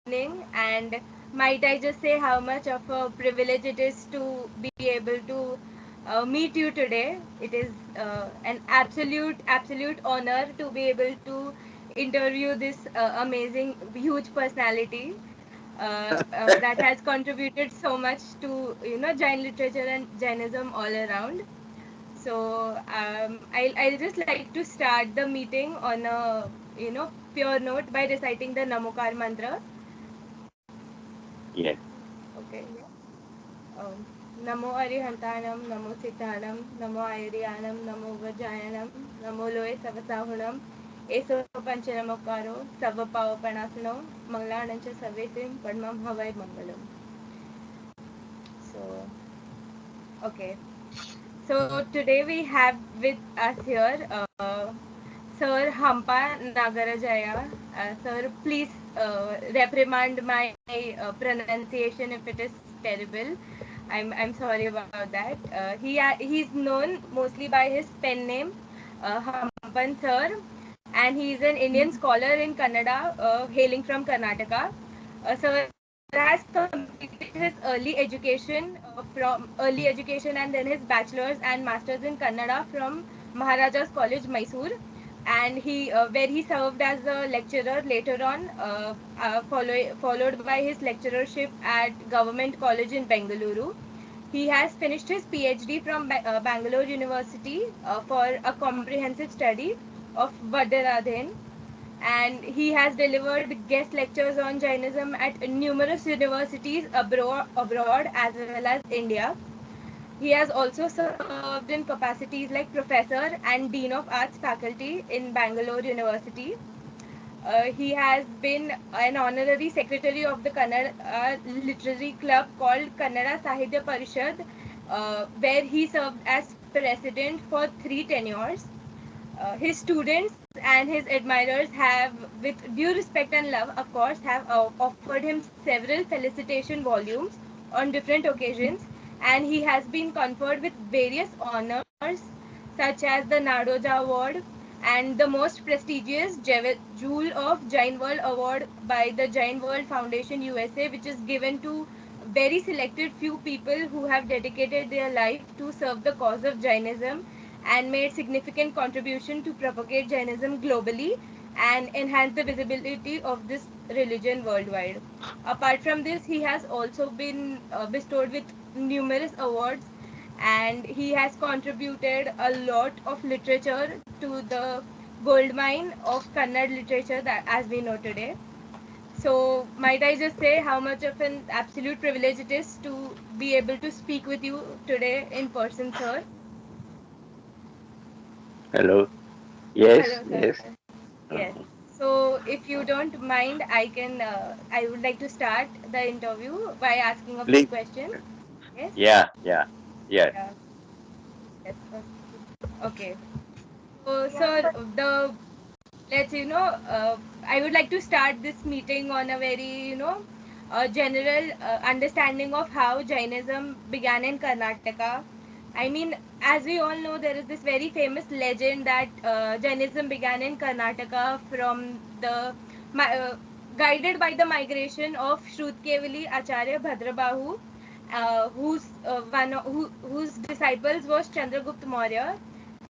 And might I just say how much of a privilege it is to be able to meet you today. It is an absolute honor to be able to interview this amazing, huge personality that has contributed so much to Jain literature and Jainism all around. So I'll just like to start the meeting on a pure note by reciting the Namokar mantra. Yes. Okay. Um, Namo Arihantanam, Namo Sitanam, Namo Ayriyanam, Namo Vajayanam, Namo Loe Savasahunam, Eso Panchanamokaro, Sava Pava Panasano, Manglanancha Savesim, Padmam Havai Mangalam. So, okay. So today we have with us here Sir Hampa Nagarajaya. Sir, please reprimand my pronunciation if it is terrible. I'm sorry about that. He's known mostly by his pen name, Hampan Sir, and he is an Indian scholar in Kannada, hailing from Karnataka. Sir has completed his early education and then his bachelor's and master's in Kannada from Maharaja's College, Mysore, and where he served as a lecturer later on, followed by his lecturership at Government College in Bengaluru. He has finished his PhD from Bangalore University for a comprehensive study of Vadaradhen, and he has delivered guest lectures on Jainism at numerous universities abroad as well as India. He has also served in capacities like professor and dean of arts faculty in Bangalore University. He has been an honorary secretary of the Kannada literary club called Kannada Sahitya Parishad, where he served as president for 3 tenures. His students and his admirers have, with due respect and love, of course, have offered him several felicitation volumes on different occasions, and he has been conferred with various honors such as the Nadoja Award and the most prestigious Jewel of Jain World Award by the Jain World Foundation USA, which is given to very selected few people who have dedicated their life to serve the cause of Jainism and made significant contribution to propagate Jainism globally and enhance the visibility of this religion worldwide. Apart from this, he has also been bestowed with numerous awards, and he has contributed a lot of literature to the gold mine of Kannada literature that as we know today. So might I just say how much of an absolute privilege it is to be able to speak with you today in person, sir. Hello. Yes, Hello, sir. yes. Yes. Mhm. So if you don't mind, I would like to start the interview by asking a few Please. questions. Yes. Yeah, yeah, yes. Yeah. Yes. Okay. So, sir, the let's I would like to start this meeting on a very general understanding of how Jainism began in Karnataka. I mean, as we all know, there is this very famous legend that Jainism began in Karnataka from the guided by the migration of Shrutkevali Acharya Bhadrabahu, whose disciples was Chandragupta Maurya,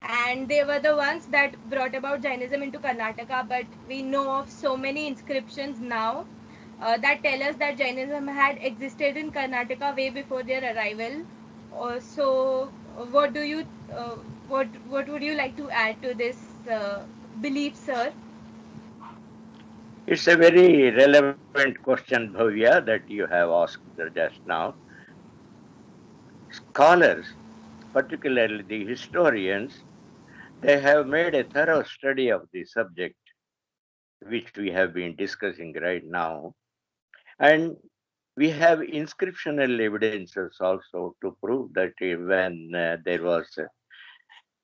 and they were the ones that brought about Jainism into Karnataka. But we know of so many inscriptions now that tell us that Jainism had existed in Karnataka way before their arrival. What do you, uh, what would you like to add to this belief, sir? It's a very relevant question, Bhavya, that you have asked just now. Scholars, particularly the historians, they have made a thorough study of the subject, which we have been discussing right now. And we have inscriptional evidences also to prove that when there was a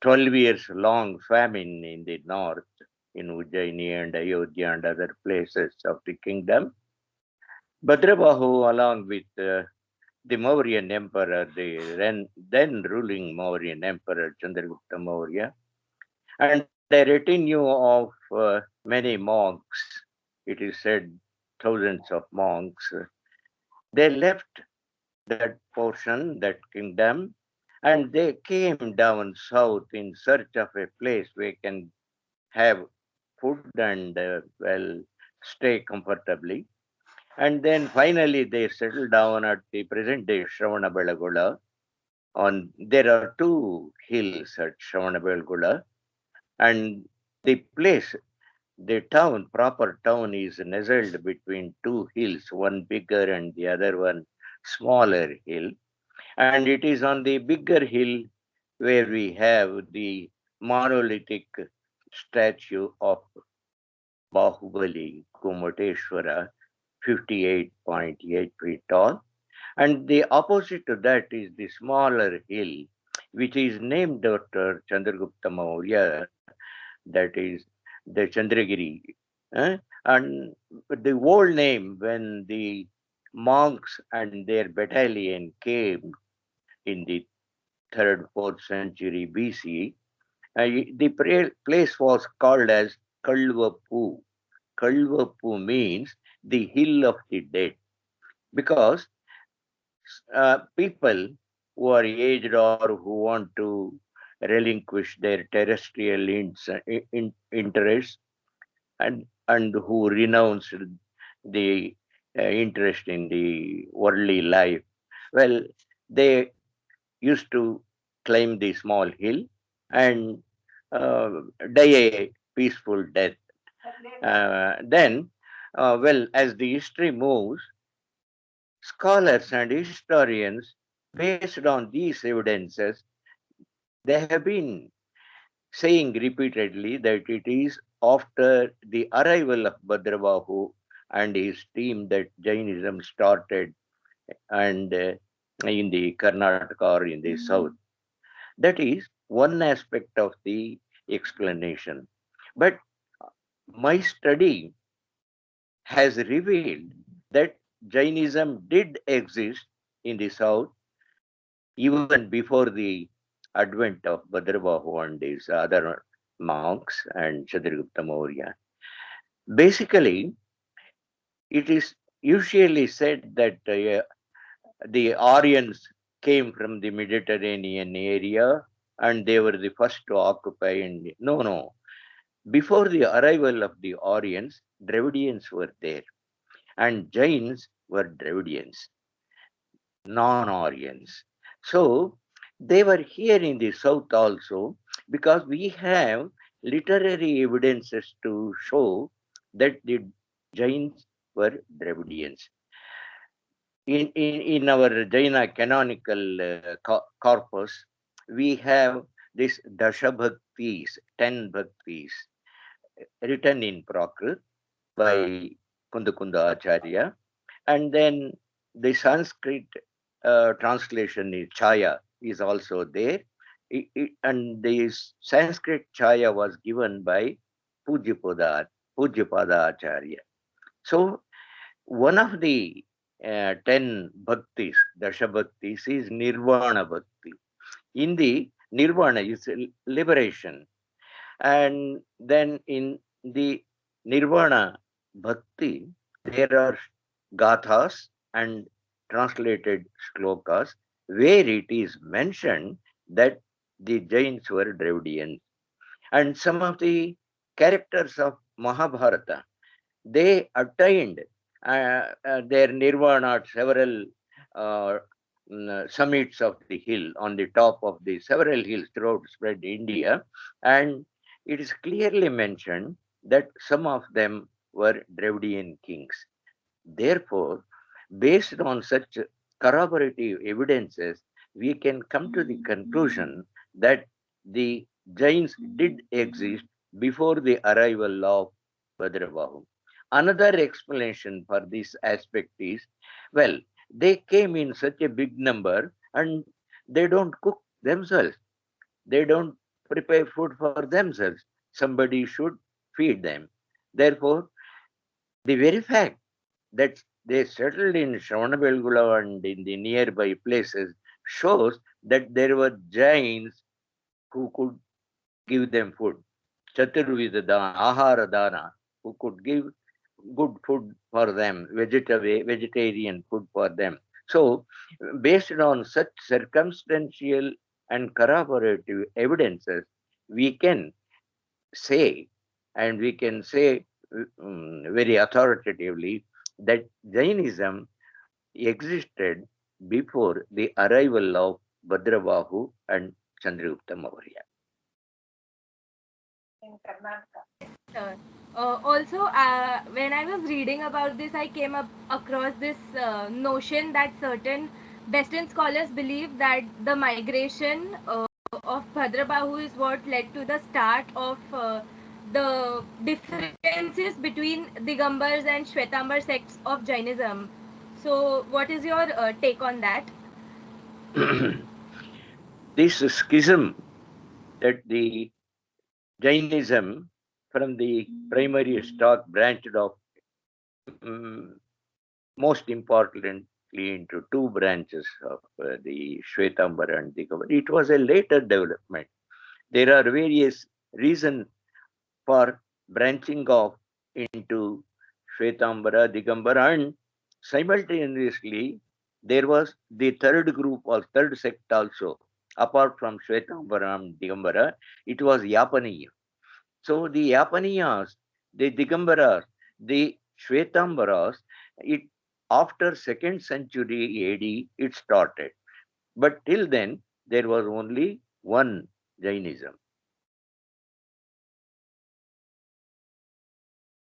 12 years long famine in the north, in Ujjaini and Ayodhya and other places of the kingdom, Bhadrabahu, along with the Mauryan emperor, the then ruling Mauryan emperor Chandragupta Maurya, and a retinue of many monks, it is said thousands of monks. They left that portion, that kingdom, and they came down south in search of a place where they can have food and stay comfortably. And then finally they settled down at the present day Shravanabelagola. On there are two hills at Shravanabelagola, and the place, the town, proper town, is nestled between two hills, one bigger and the other one smaller hill. And it is on the bigger hill where we have the monolithic statue of Bahubali Kumateshwara, 58.8 feet tall. And the opposite to that is the smaller hill, which is named after Chandragupta Maurya, that is the Chandragiri. And the old name, when the monks and their battalion came in the 3rd, 4th century BC, the place was called as Kalvapu. Kalvapu means the hill of the dead, because people who are aged or who want to relinquish their terrestrial interests, and who renounced the interest in the worldly life, well, they used to climb the small hill and uh, die a peaceful death. Then, as the history moves, scholars and historians, based on these evidences, they have been saying repeatedly that it is after the arrival of Bhadrabahu and his team that Jainism started, and in the Karnataka or in the south. That is one aspect of the explanation. But my study has revealed that Jainism did exist in the south even before the advent of Bhadrabahu and his other monks and Chandragupta Maurya. Basically, it is usually said that the Aryans came from the Mediterranean area and they were the first to occupy India. No, no. Before the arrival of the Aryans, Dravidians were there, and Jains were Dravidians, non-Aryans. So they were here in the south also, because we have literary evidences to show that the Jains were Dravidians. In our Jaina canonical corpus, we have this Dashabhaktis, 10 bhaktis, written in Prakrit by Kundakunda Acharya. And then the Sanskrit translation is Chaya is also there. And the Sanskrit Chaya was given by Pujyapada Acharya. So one of the 10 bhaktis, Dasha bhaktis, is Nirvana bhakti. In the Nirvana is liberation. And then in the Nirvana bhakti, there are gathas and translated shlokas where it is mentioned that the Jains were Dravidians. And some of the characters of Mahabharata, they attained their nirvana at several uh, summits of the hill, on the top of the several hills throughout spread India. And it is clearly mentioned that some of them were Dravidian kings. Therefore, based on such corroborative evidences, we can come to the conclusion that the Jains did exist before the arrival of Bhadrabahu. Another explanation for this aspect is, well, they came in such a big number and they don't cook themselves. They don't prepare food for themselves. Somebody should feed them. Therefore, the very fact that they settled in Shravanabelgula and in the nearby places shows that there were Jains who could give them food. Chaturvida Dana, Ahara Dana, who could give good food for them, vegetarian food for them. So, based on such circumstantial and corroborative evidences, we can say, and we can say very authoritatively, that Jainism existed before the arrival of Bhadrabahu and Chandragupta Maurya. In Karnataka. Sir. Also, when I was reading about this, I came up across this notion that certain Western scholars believe that the migration of Bhadrabahu is what led to the start of the differences between Digambars and Shwetambar sects of Jainism. So, what is your take on that? This schism that the Jainism from the primary stock branched off, um, most importantly into two branches of the Shwetambar and Digambar. It was a later development. There are various reasons for branching off into Shwetambara, Digambara, and simultaneously there was the third group or third sect also. Apart from Shwetambara and Digambara, it was Yapaniya. So the Yapaniyas, the Digambaras, the Shwetambaras, it after second century AD it started. But till then there was only one Jainism.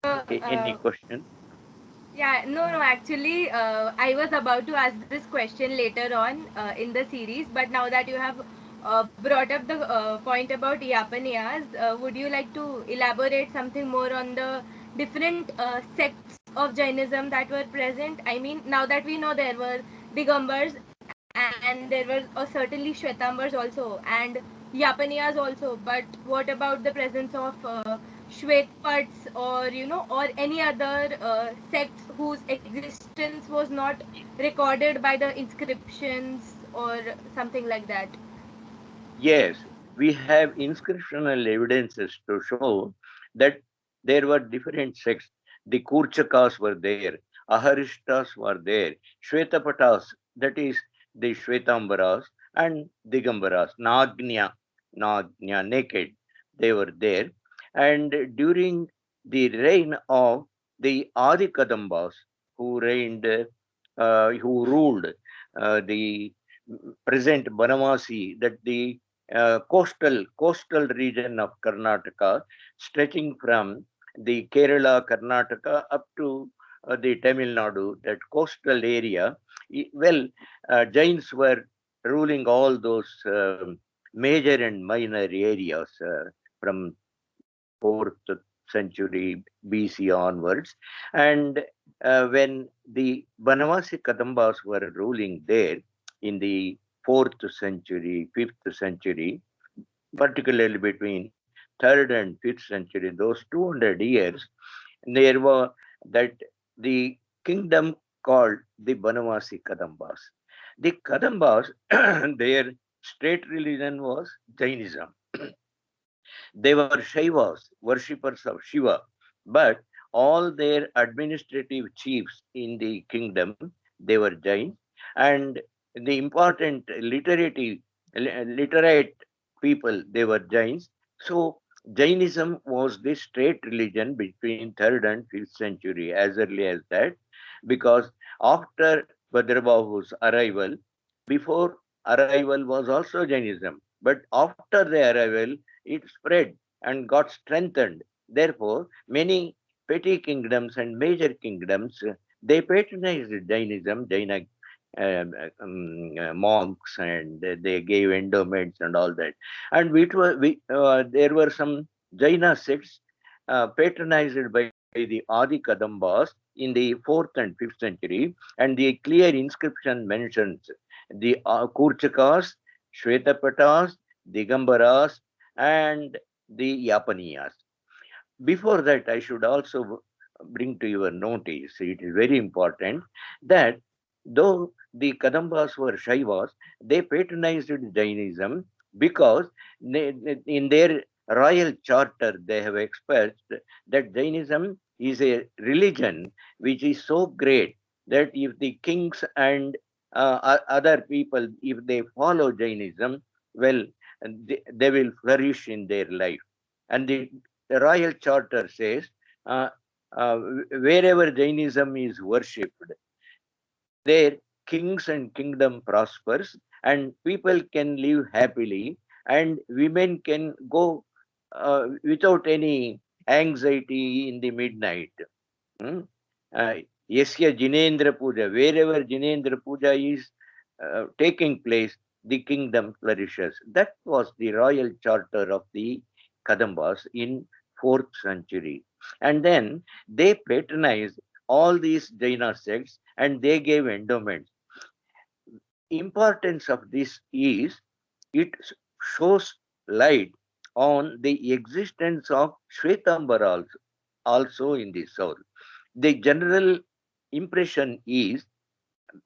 Uh, Okay, any uh, question? Yeah, no, actually, I was about to ask this question later on in the series, but now that you have brought up the point about Yapaniyas, would you like to elaborate something more on the different sects of Jainism that were present? I mean, now that we know there were Digambars and there were certainly Shwetambars also and Yapaniyas also, but what about the presence of Shwetpats or or any other sects whose existence was not recorded by the inscriptions or something like that? Yes, we have inscriptional evidences to show that there were different sects. The Kurchakas were there, Aharishtas were there, Shwetapatas, that is the Shwetambaras, and Digambaras, Nagnya, naked, they were there. And during the reign of the Adi Kadambas, who ruled the present Banavasi, that the coastal region of Karnataka, stretching from the Kerala, Karnataka up to the Tamil Nadu, that coastal area. Well, Jains were ruling all those major and minor areas from 4th century BC onwards. And when the Banavasi Kadambas were ruling there in the 4th century, 5th century, particularly between 3rd and 5th century, those 200 years, there were that the kingdom called the Banavasi Kadambas. The Kadambas, their state religion was Jainism. They were Shaivas, worshippers of Shiva, but all their administrative chiefs in the kingdom, they were Jains, and the important literate people, they were Jains. So Jainism was the state religion between 3rd and 5th century, as early as that, because after Bhadrabahu's arrival, before arrival was also Jainism, but after the arrival, it spread and got strengthened. Therefore, many petty kingdoms and major kingdoms, they patronized Jainism, Jaina monks, and they gave endowments and all that. And there were some Jaina sects patronized by the Adi Kadambas in the 4th and 5th century, and the clear inscription mentions the Kurchakas, Shwetapatas, Digambaras, and the Yapaniyas. Before that, I should also bring to your notice, it is very important that though the Kadambas were Shaivas, they patronized Jainism because in their royal charter they have expressed that Jainism is a religion which is so great that if the kings and other people, if they follow Jainism, well, they will flourish in their life. And the royal charter says, uh, uh, wherever Jainism is worshipped, there kings and kingdom prospers, and people can live happily, and women can go without any anxiety in the midnight. Hmm? Uh, Yasya Jinendra Puja, wherever Jinendra Puja is taking place, the kingdom flourishes. That was the royal charter of the Kadambas in 4th century. And then they patronized all these Jaina sects and they gave endowments. Importance of this is it shows light on the existence of Shvetambara also in the south. The general impression is,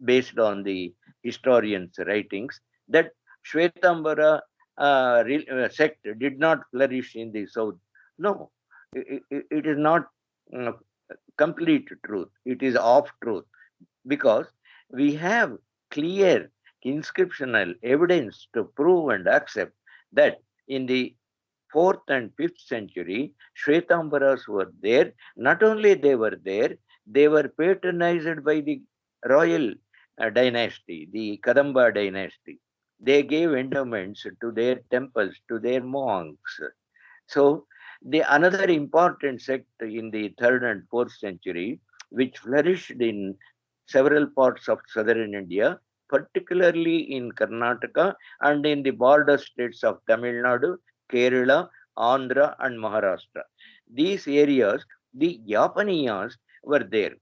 based on the historians' writings, that Shvetambara sect did not flourish in the south. No, it is not uh, complete truth. It is off truth, because we have clear inscriptional evidence to prove and accept that in the 4th and 5th century, Shvetambaras were there. Not only they were there, they were patronized by the royal dynasty, the Kadamba dynasty. They gave endowments to their temples, to their monks. So the another important sect in the 3rd and 4th century, which flourished in several parts of southern India, particularly in Karnataka and in the border states of Tamil Nadu, Kerala, Andhra, and Maharashtra. These areas, the Yapaniyas were there.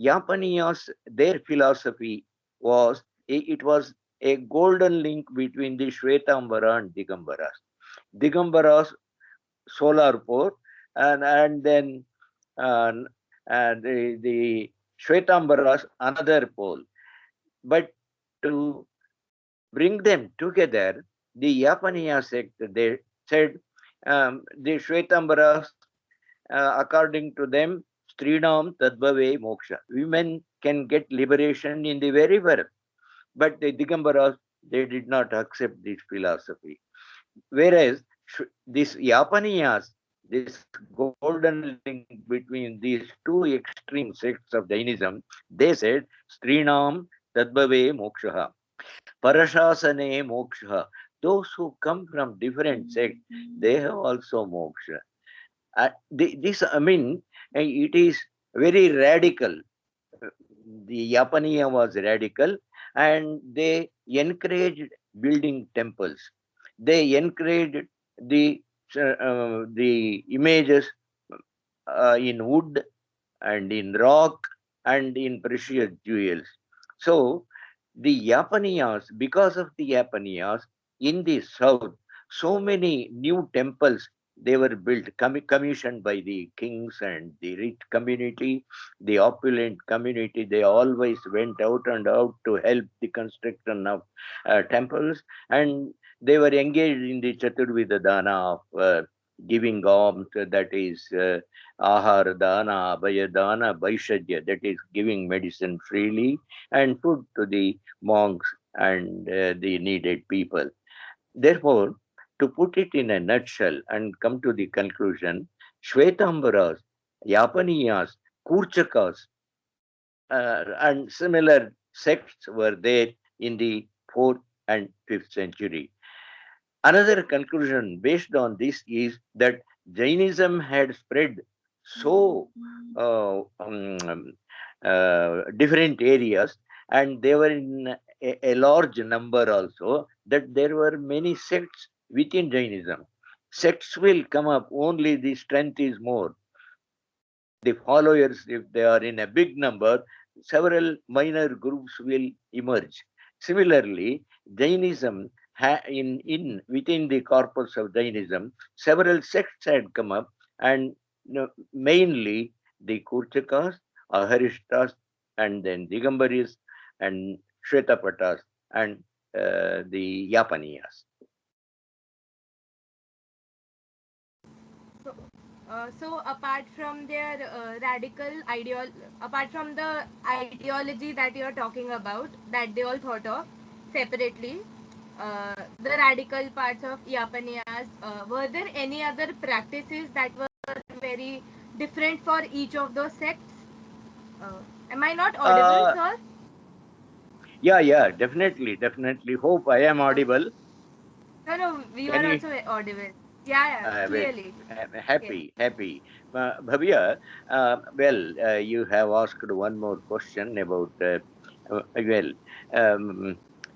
Yapaniyas, their philosophy was, it was a golden link between the Shvetambara and Digambaras. Digambaras solar pole, and then uh, the Shvetambaras another pole. But to bring them together, the Yapaniya sect, they said, the Shvetambaras, according to them, Strinam Tadbhave Moksha. Women can get liberation in the very birth. But the Digambaras, they did not accept this philosophy. Whereas this Yapaniyas, this golden link between these two extreme sects of Jainism, they said, Strinam Tadbhave Moksha, Parashasane Moksha. Those who come from different sects, they have also moksha. This, I mean, it is very radical. The Yapaniya was radical, and they encouraged building temples. They encouraged the images in wood and in rock and in precious jewels. So the Yapaniyas, because of the Yapaniyas in the south, so many new temples they were built, commissioned by the kings and the rich community, the opulent community. They always went out and out to help the construction of temples, and they were engaged in the Chaturvida Dana of giving alms, that is Ahara Dana, Abhaya Dana, Vaishadya, that is giving medicine freely, and food to the monks and the needed people. Therefore, to put it in a nutshell and come to the conclusion, Shvetambaras, Yapaniyas, Kurchakas, and similar sects were there in the 4th and 5th century. Another conclusion based on this is that Jainism had spread so different areas, and they were in a large number also, that there were many sects within Jainism. Sects will come up, only the strength is more. The followers, if they are in a big number, several minor groups will emerge. Similarly, Jainism, in within the corpus of Jainism, several sects had come up, and mainly the Kurchakas, Aharishtas, and then Digambaris, and Shwetapatas, and the Yapaniyas. So apart from their apart from the ideology that you are talking about, that they all thought of separately, the radical parts of Yapaniyas, were there any other practices that were very different for each of those sects? Uh, am I not audible, Uh, sir? yeah, yeah, definitely, definitely. Hope I am Okay. audible. No, no, you Can are you? also audible. Yeah, yeah, Well, clearly. Yes. happy, happy. Bhavya, you have asked one more question about, well,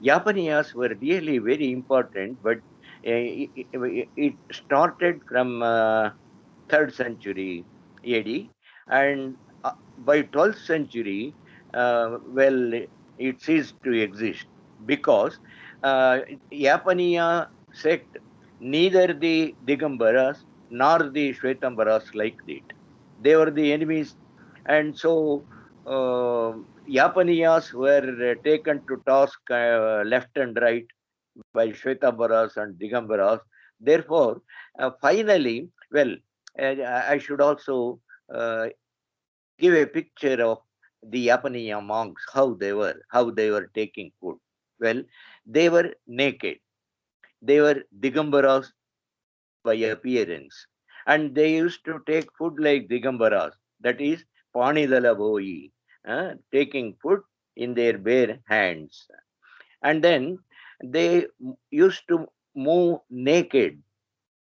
Japanese were really very important, but it started from 3rd century AD, and by 12th century, it ceased to exist because uh, Yapania sect, neither the Digambaras nor the Shvetambaras liked it. They were the enemies, and so Yapaniyas were taken to task left and right by Shvetambaras and Digambaras. Therefore, finally, I should also uh, give a picture of the Yapaniya monks, how they were taking food. Well, they were naked. They were Digambaras by appearance. And they used to take food like Digambaras, that is, Panidala Boi, taking food in their bare hands. And then they used to move naked,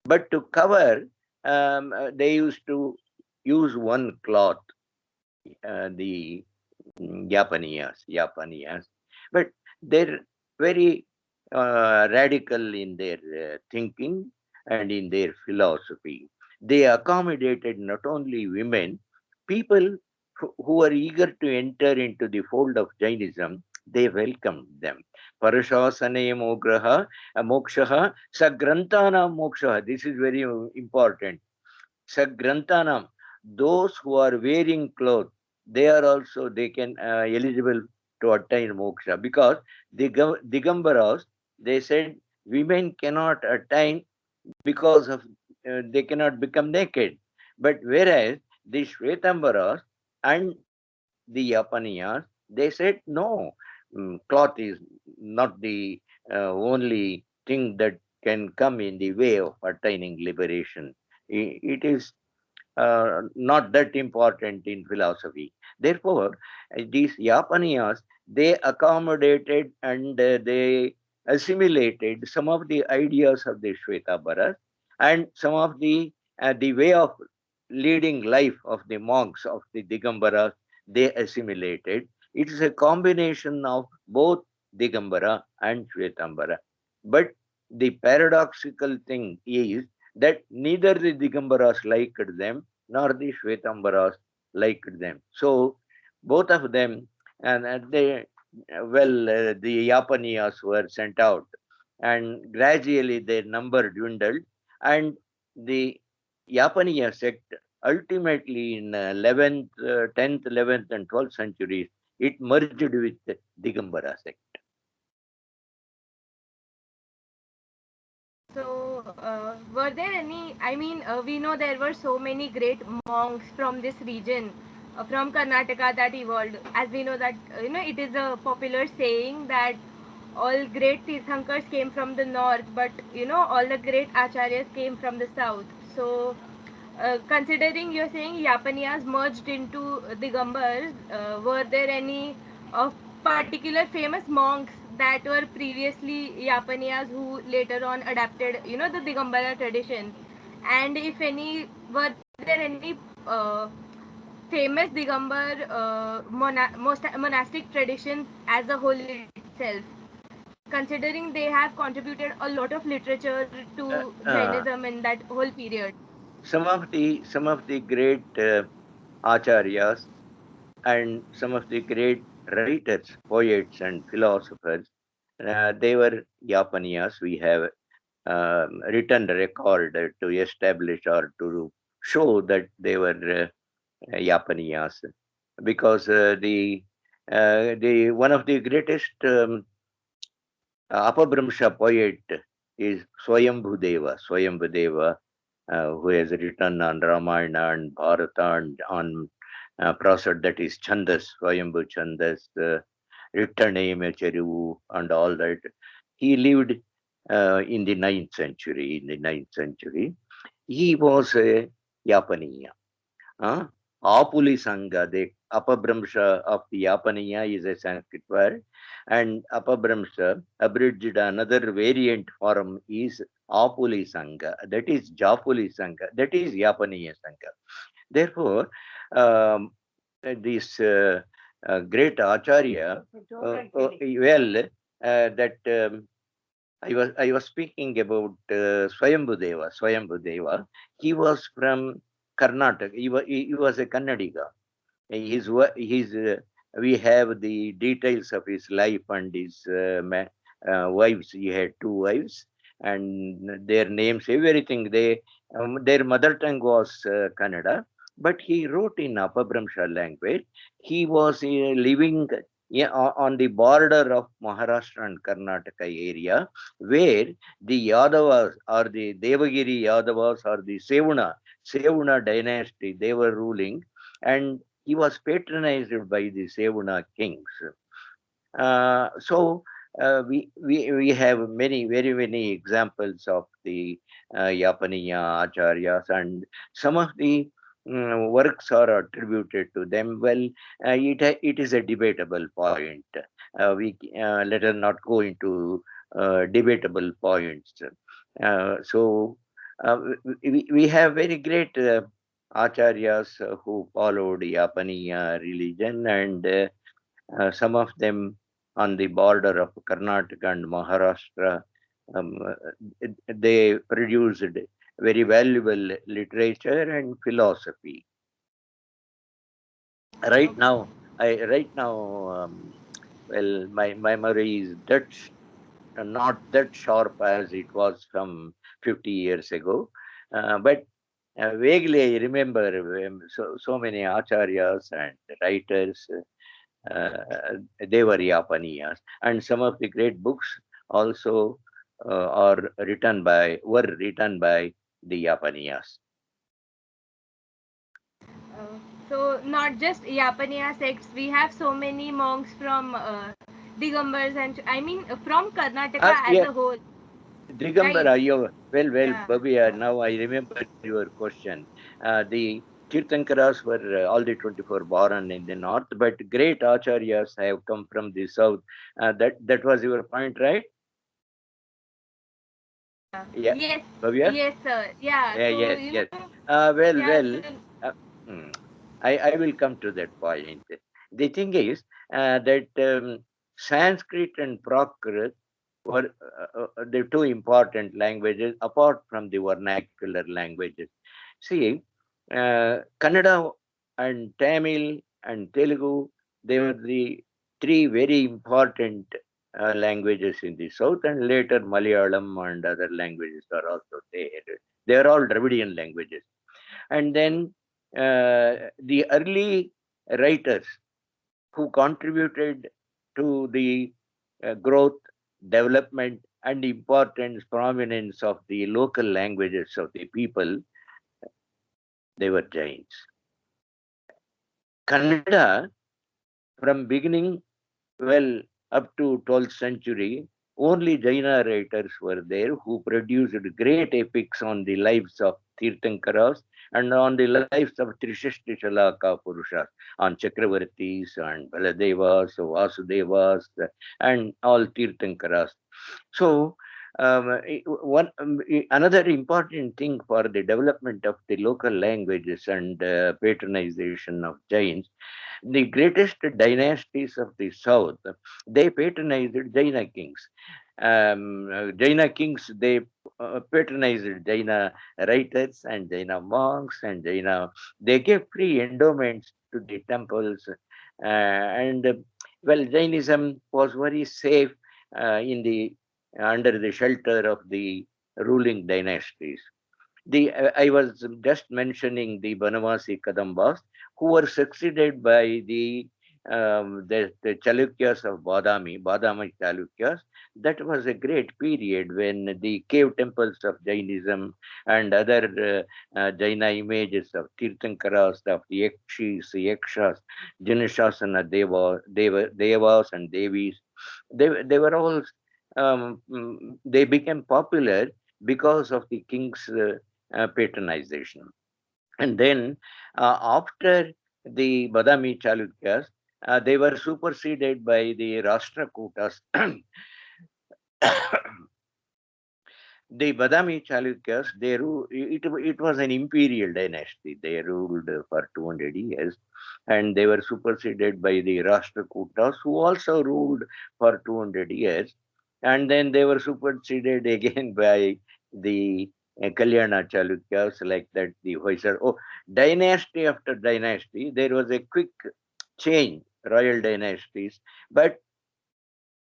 but to cover, they used to use one cloth, the Japanese. But they're very radical in their thinking and in their philosophy. They accommodated not only women, people who are eager to enter into the fold of Jainism, they welcomed them. Parashasane mokshaha, sagrantanam mokshaha. This is very important. Sagrantanam, those who are wearing clothes, they are also, they can eligible to attain moksha, because the Digambaras, they said women cannot attain because of they cannot become naked. But whereas the Shvetambaras and the Japaniyas, they said no, cloth is not the only thing that can come in the way of attaining liberation. It is not that important in philosophy. Therefore, these Japanese, they accommodated and they assimilated some of the ideas of the Shvetambaras and some of the way of leading life of the monks of the Digambaras, they assimilated. It is a combination of both Digambara and Shvetambara. But the paradoxical thing is that neither the Digambaras liked them nor the Shvetambaras liked them. So both of them, and the Japanese were sent out, and gradually their number dwindled, and the Japaniya sect ultimately in 11th, 10th, 11th, and 12th centuries, it merged with the Digambara sect. So, were there any? I mean, we know there were so many great monks from this region, from Karnataka, that evolved. As we know that it is a popular saying that all great Tirthankars came from the north, but all the great acharyas came from the south. So, considering you're saying Yapaniyas merged into Digambars, were there any particular famous monks that were previously Yapaniyas who later on adapted, the Digambara tradition? And if any, were there any famous Digambar monastic traditions as a whole itself? Considering they have contributed a lot of literature to Uh, uh, Jainism in that whole period. some of the great acharyas and some of the great writers, poets, and philosophers, they were Japanese. We have written record to establish or to show that they were Japanese, because the one of the greatest Apabhramsha poet is Swayambhudeva. Swayambhudeva. who has written on Ramayana and Bharata and on Prasad, that is Chandas, Swayambhu Chandas, Rittanayama Cheruvu, and all that. He lived in the ninth century. In the ninth century, he was a Yapaniya. Uh, Apuli Sangha, the Apabramsha of the Yapaniya is a Sanskrit word, and Apabramsha, abridged another variant form is Apuli Sangha, that is Japuli Sangha, that is Yapaniya Sangha. Therefore, um, this great Acharya, that I was speaking about Swayambhudeva. Swayambhudeva, he was from Karnataka. He was a Kannadiga. His we have the details of his life and his wives. He had two wives, and their names, everything. Their mother tongue was Kannada, but he wrote in Apabramsha language. He was living, yeah, on the border of Maharashtra and Karnataka area, where the Yadavas or the Devagiri Yadavas or the Sevuna dynasty, they were ruling, and he was patronized by the Sevuna kings. So we have many, very many examples of the Yapaniya Acharyas, and some of the works are attributed to them. Well, it is a debatable point. We Let us not go into debatable points. We have very great acharyas who followed Yapaniya religion, and some of them on the border of Karnataka and Maharashtra. They produced very valuable literature and philosophy. Right Okay. now, well, my memory is not that sharp as it was from 50 years ago, but vaguely I remember so many acharyas and writers. They were Yapaniyas, and some of the great books also were written by the Yapaniyas. Uh, so not just Yapaniya sects, we have so many monks from Digambars and I mean from Karnataka as Yeah, a whole, right? Digambara, well, Yeah. Bhavya, now I remember your question. The Tirthankaras were all the 24 born in the north, but great acharyas have come from the south. That was your point, right? Yeah, Yes, Bhavya? yes, sir. Yeah. Yeah, So yes, you yes. know, yeah. Well, So uh, hmm, I will come to that point. The thing is that Sanskrit and Prakrit were the two important languages apart from the vernacular languages. See, Kannada and Tamil and Telugu, they were the three very important languages in the south, and later Malayalam and other languages are also there. They are all Dravidian languages. And then the early writers who contributed to the growth, development, and importance, prominence of the local languages of the people, they were Jains. Kannada, from beginning, well, up to 12th century, only Jaina writers were there who produced great epics on the lives of Tirthankaras and on the lives of Trishishti Shalaka Purushas, on Chakravartis and Baladevas, Vasudevas, and all Tirthankaras. So, another important thing for the development of the local languages and patronization of Jains, the greatest dynasties of the south, they patronized Jaina kings. Jaina kings, they patronized Jaina writers and Jaina monks and Jaina. They gave free endowments to the temples, and well, Jainism was very safe in the under the shelter of the ruling dynasties. I was just mentioning the Banavasi Kadambas, who were succeeded by the the Chalukyas of Badami Chalukyas. That was a great period when the cave temples of Jainism and other Jaina images of Tirthankaras, of the Yakshas, Janashasana Devas and Devis, they were all, they became popular because of the king's patronization. And then after the Badami Chalukyas, they were superseded by the Rashtrakutas. The Badami Chalukyas, it was an imperial dynasty. They ruled for 200 years, and they were superseded by the Rashtrakutas, who also ruled for 200 years. And then they were superseded again by the Kalyana Chalukyas, like that, the Hoysala. Oh, dynasty after dynasty, there was a quick change, royal dynasties, but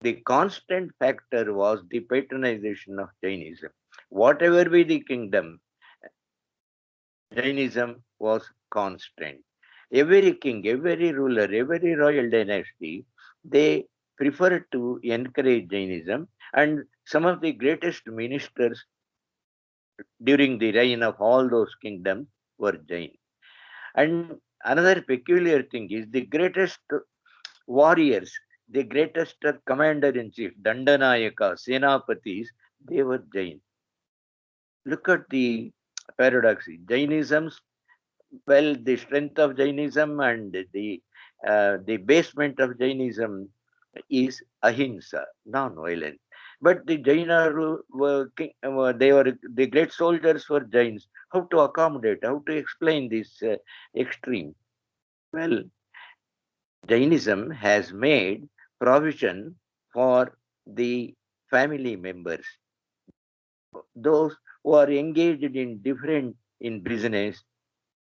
the constant factor was the patronization of Jainism. Whatever be the kingdom, Jainism was constant. Every king, every ruler, every royal dynasty, they preferred to encourage Jainism, and some of the greatest ministers during the reign of all those kingdoms were Jain. And another peculiar thing is the greatest warriors, the greatest commander-in-chief, Dandanayaka, Senapatis, they were Jain. Look at the paradox. Jainism's, well, the strength of Jainism and the basement of Jainism is ahimsa, non-violence. But the Jaina they were the great soldiers were Jains. How to accommodate? How to explain this extreme? Well, Jainism has made provision for the family members, those who are engaged in different in business,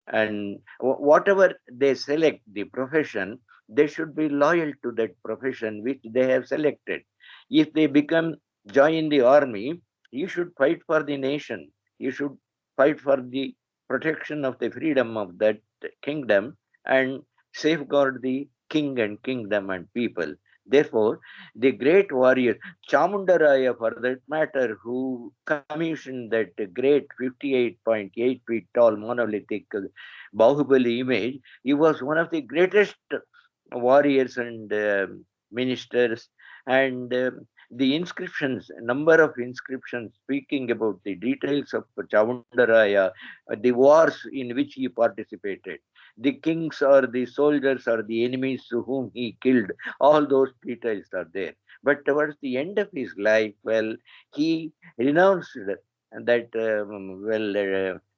and whatever they select the profession, they should be loyal to that profession which they have selected. If they become join the army, you should fight for the nation, you should fight for the protection of the freedom of that kingdom and safeguard the king and kingdom and people. Therefore, the great warrior Chamundaraya, for that matter, who commissioned that great 58.8 feet tall monolithic Bahubali image, he was one of the greatest warriors and ministers. And the inscriptions, number of inscriptions speaking about the details of Chamundaraya, the wars in which he participated, the kings or the soldiers or the enemies whom he killed, all those details are there. But towards the end of his life, well, he renounced that,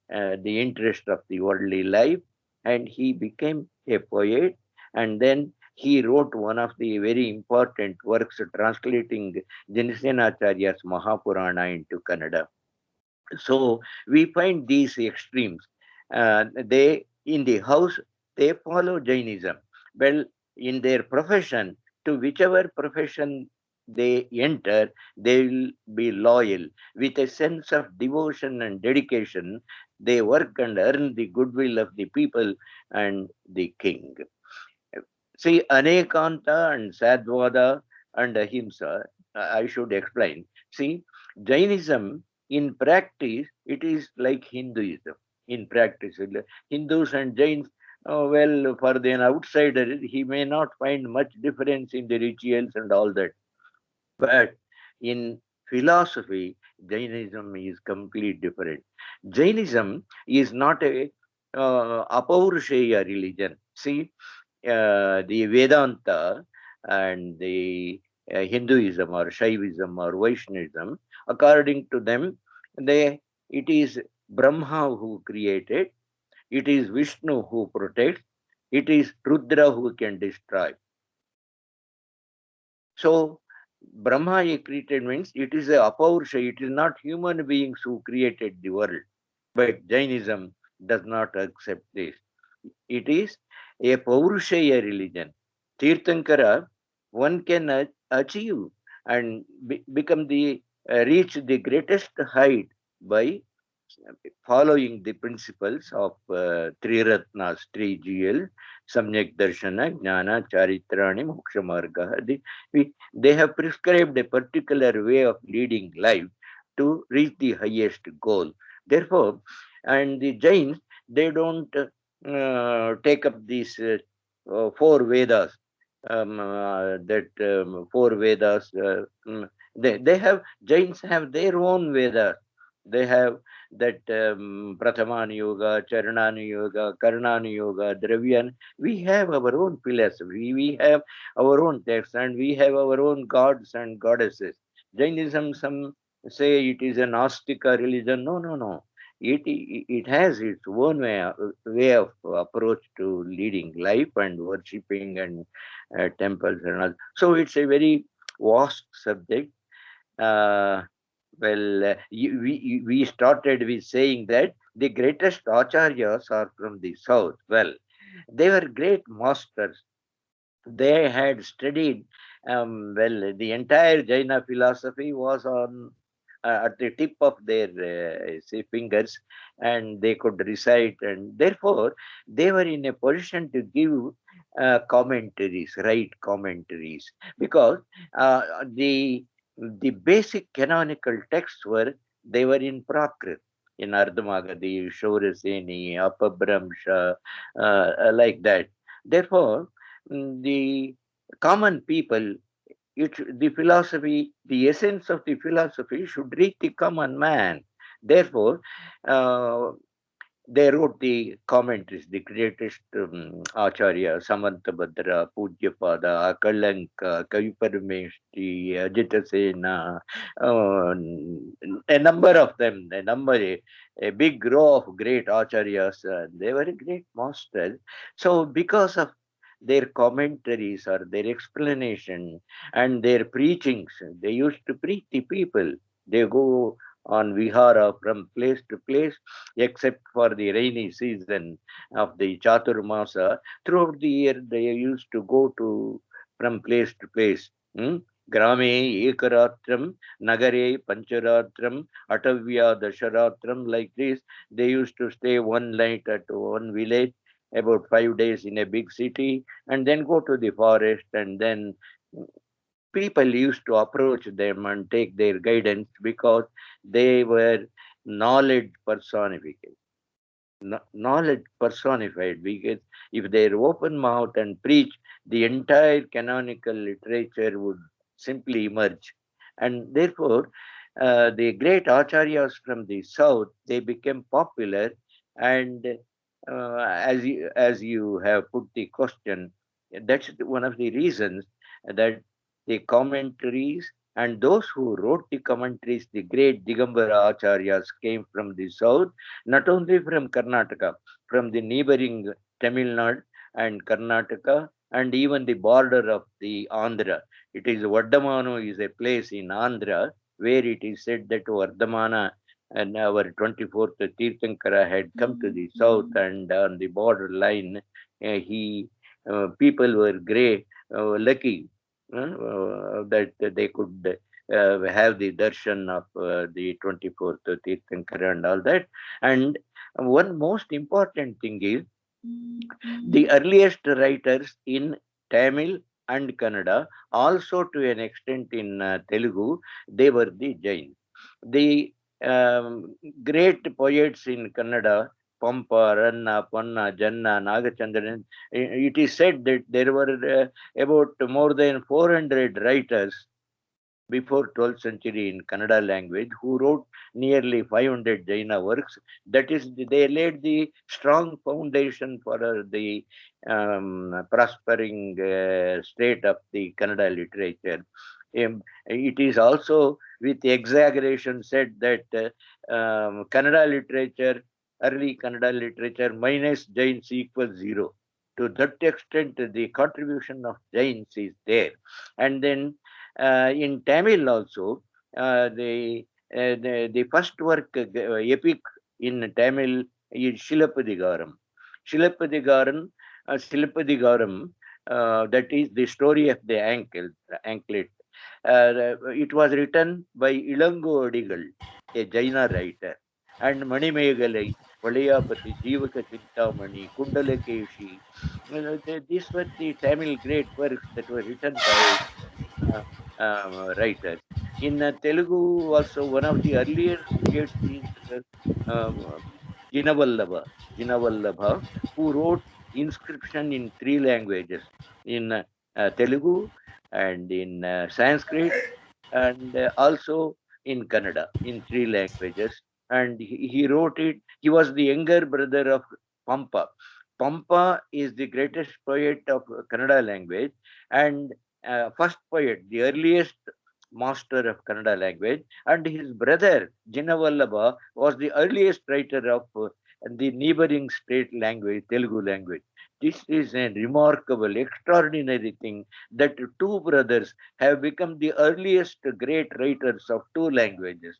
the interest of the worldly life, and he became a poet. And then he wrote one of the very important works translating Janasenacharya's Mahapurana into Kannada. So we find these extremes. They in the house they follow Jainism. Well, in their profession, to whichever profession they enter, they will be loyal with a sense of devotion and dedication. They work and earn the goodwill of the people and the king. See, Anekanta and Sadvada and Ahimsa, I should explain. See, Jainism in practice, it is like Hinduism. In practice, Hindus and Jains, well, for an outsider, he may not find much difference in the rituals and all that. But in philosophy, Jainism is completely different. Jainism is not a Apaurushaya religion. See, the Vedanta and the Hinduism or Shaivism or Vaishnavism, according to them, it is Brahma who created, it is Vishnu who protects, it is Rudra who can destroy. So Brahma created means it is a Apaurusha, it is not human beings who created the world. But Jainism does not accept this. It is a Paurushaya religion. Tirthankara, one can achieve and become the reach the greatest height by following the principles of Three Ratnas, three jewels, Samyak Darshana, Jnana, Charitrani, Moksha Marga. They have prescribed a particular way of leading life to reach the highest goal. Therefore, and the Jains, they don't take up these four Vedas. Four Vedas. They have Jains have their own Vedas. They have that Prathamani Yoga, Charanani Yoga, Karnani Yoga, Dravyan. We have our own philosophy, we have our own texts, and we have our own gods and goddesses. Jainism, some say it is a Gnostica religion. No, no, no. It has its own way of approach to leading life and worshipping and temples and all. So it's a very vast subject. Uh, we started with saying that the greatest acharyas are from the south. Well, they were great masters. They had studied, the entire Jaina philosophy was on at the tip of their say fingers, and they could recite, and therefore they were in a position to give commentaries, write commentaries, because the basic canonical texts were, they were in Prakrit, in Ardhamagadi, Shauraseni, Apabramsha, like that. Therefore, the common people, the philosophy, the essence of the philosophy should reach the common man. Therefore, uh, they wrote the commentaries, the greatest Acharya, Samantabhadra, Pujyapada, Akalanka, Kaviparameshti, Ajitasena, a number of them, a big row of great Acharyas. They were great masters. So, because of their commentaries or their explanation and their preachings, they used to preach the people. They go on vihara from place to place, except for the rainy season of the Chaturmasa. Throughout the year, they used to go to from place to place. Hmm? Grame Ekaratram, Nagare Pancharatram, Atavya Dasharatram, like this. They used to stay one night at one village, about 5 days in a big city, and then go to the forest, and then people used to approach them and take their guidance because they were knowledge personified. Knowledge personified, because if they open mouth and preach, the entire canonical literature would simply emerge. And therefore, the great acharyas from the south, they became popular. And as you have put the question, that's one of the reasons that the commentaries and those who wrote the commentaries, the great Digambara acharyas, came from the south, not only from Karnataka, from the neighboring Tamil Nadu and Karnataka, and even the border of the Andhra. It is Vardamanu is a place in Andhra where it is said that Vardhamana and our 24th Tirthankara had come to the south, and on the border line, he people were lucky that they could have the darshan of the 24th Tirthankara and all that. And one most important thing is, the earliest writers in Tamil and Kannada, also to an extent in Telugu, they were the Jains. The great poets in Kannada, Pampa, Ranna, Panna, Janna, Nagachandran, it is said that there were about more than 400 writers before 12th century in Kannada language who wrote nearly 500 Jaina works. That is, they laid the strong foundation for the prospering state of the Kannada literature. It is also with exaggeration said that Kannada literature, early Kannada literature minus Jains equals zero. To that extent, the contribution of Jains is there. And then in Tamil also, the first work, epic in Tamil, is Shilapadigaram. Shilapadigaram, Shilapadigaram, that is the story of the anklet. It was written by Ilango Adigal, a Jaina writer, and Manimegalai. Valayapati, Jivaka Chintamani, Kundalakeshi. These were the Tamil great works that were written by uh, writers. In Telugu, also one of the earlier poets is Jinavallabha, Jinavallabha, who wrote inscription in three languages, in Telugu and in Sanskrit, and also in Kannada, in three languages. And he wrote it. He was the younger brother of Pampa. Pampa is the greatest poet of Kannada language, and first poet, the earliest master of Kannada language, and his brother Jinavallabha was the earliest writer of the neighboring state language, Telugu language. This is a remarkable, extraordinary thing that two brothers have become the earliest great writers of two languages.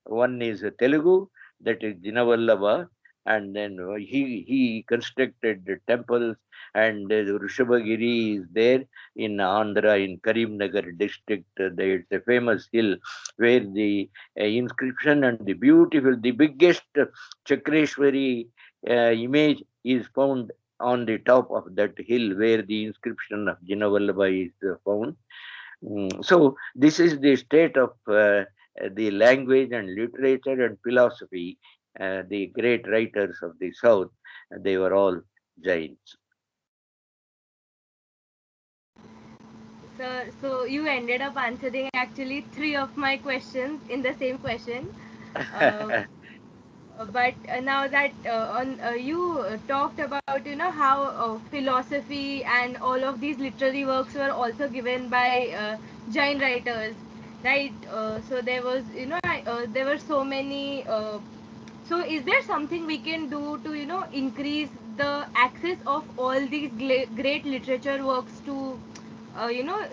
One is Telugu, that is Jinavallabha, and then he constructed the temples, and Rishabhagiri is there in Andhra, in Karimnagar district. There is a famous hill where the inscription and the beautiful, the biggest Chakreshwari image is found on the top of that hill where the inscription of Jinavallabha is found. So this is the state of the language and literature and philosophy. The great writers of the South, they were all Jains. So you ended up answering actually three of my questions in the same question. Uh, but now that on you talked about how philosophy and all of these literary works were also given by Jain writers, right? So there was there were so many. So is there something we can do to increase the access of all these great literature works to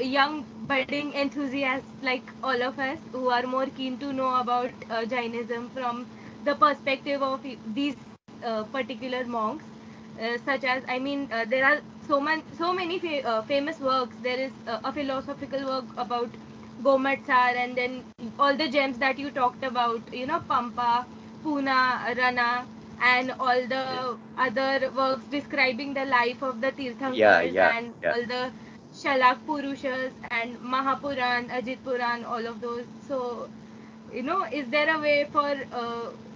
young budding enthusiasts like all of us who are more keen to know about Jainism from the perspective of these particular monks, such as there are so many famous works. There is a philosophical work about Gomatsar, and then all the gems that you talked about, Pampa, Puna, Rana, and all Yes. the other works describing the life of the Yeah, Tirthankars yeah, and yeah. all the Shalak Purushas and Mahapuran, Ajit Puran, all of those. So, is there a way for,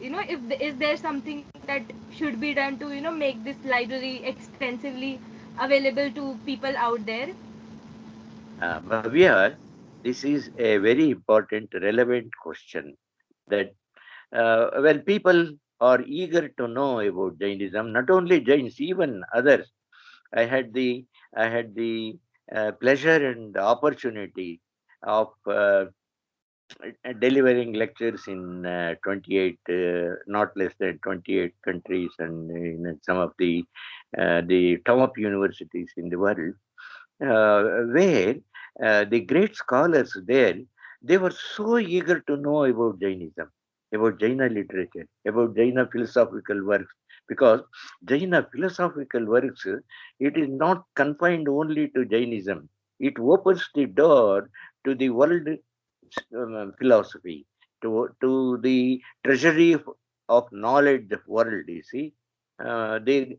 if is there something that should be done to, make this library extensively available to people out there? Bhavya, this is a very important, relevant question that when people are eager to know about Jainism, not only Jains, even others. I had the I had the pleasure and opportunity of delivering lectures in 28, not less than 28 countries, and in some of the top universities in the world, where the great scholars there, they were so eager to know about Jainism, about Jaina literature, about Jaina philosophical works, because Jaina philosophical works, it is not confined only to Jainism. It opens the door to the world philosophy, to the treasury of knowledge world, you see. The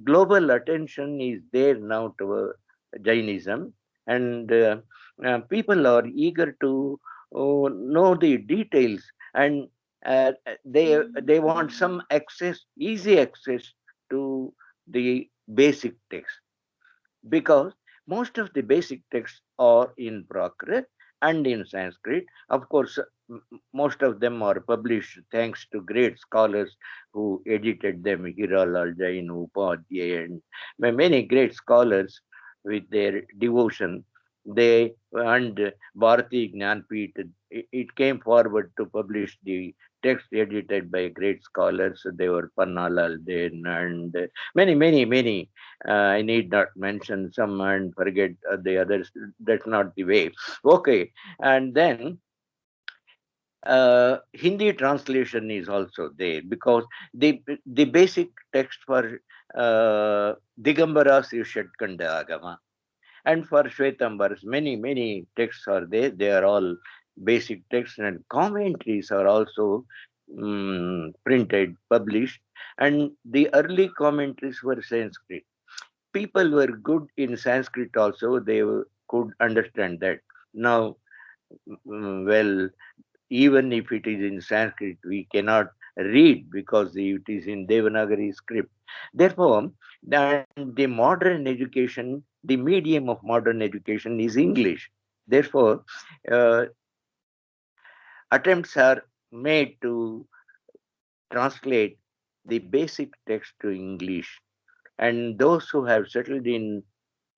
global attention is there now to Jainism, and people are eager to know the details, and they want some access, easy access to the basic text, because most of the basic texts are in Prakrit and in Sanskrit. Of course, most of them are published thanks to great scholars who edited them, Hiralal Jain, Upadhyay, and many great scholars with their devotion. They and Bharati Jnanpith, it came forward to publish the text edited by great scholars. They were Pannalal Then and many. I need not mention some and forget the others. That's not the way. Okay, and then Hindi translation is also there, because the basic text for Digambara is Shatkanda Agama, and for Shvetambars many texts are there. They are all basic texts, and commentaries are also printed, published. And the early commentaries were Sanskrit. People were good in Sanskrit also, they could understand that. Now, well, even if it is in Sanskrit, we cannot read because it is in Devanagari script. Therefore, and the modern education, the medium of modern education is English. Therefore, uh, attempts are made to translate the basic text to English. And those who have settled in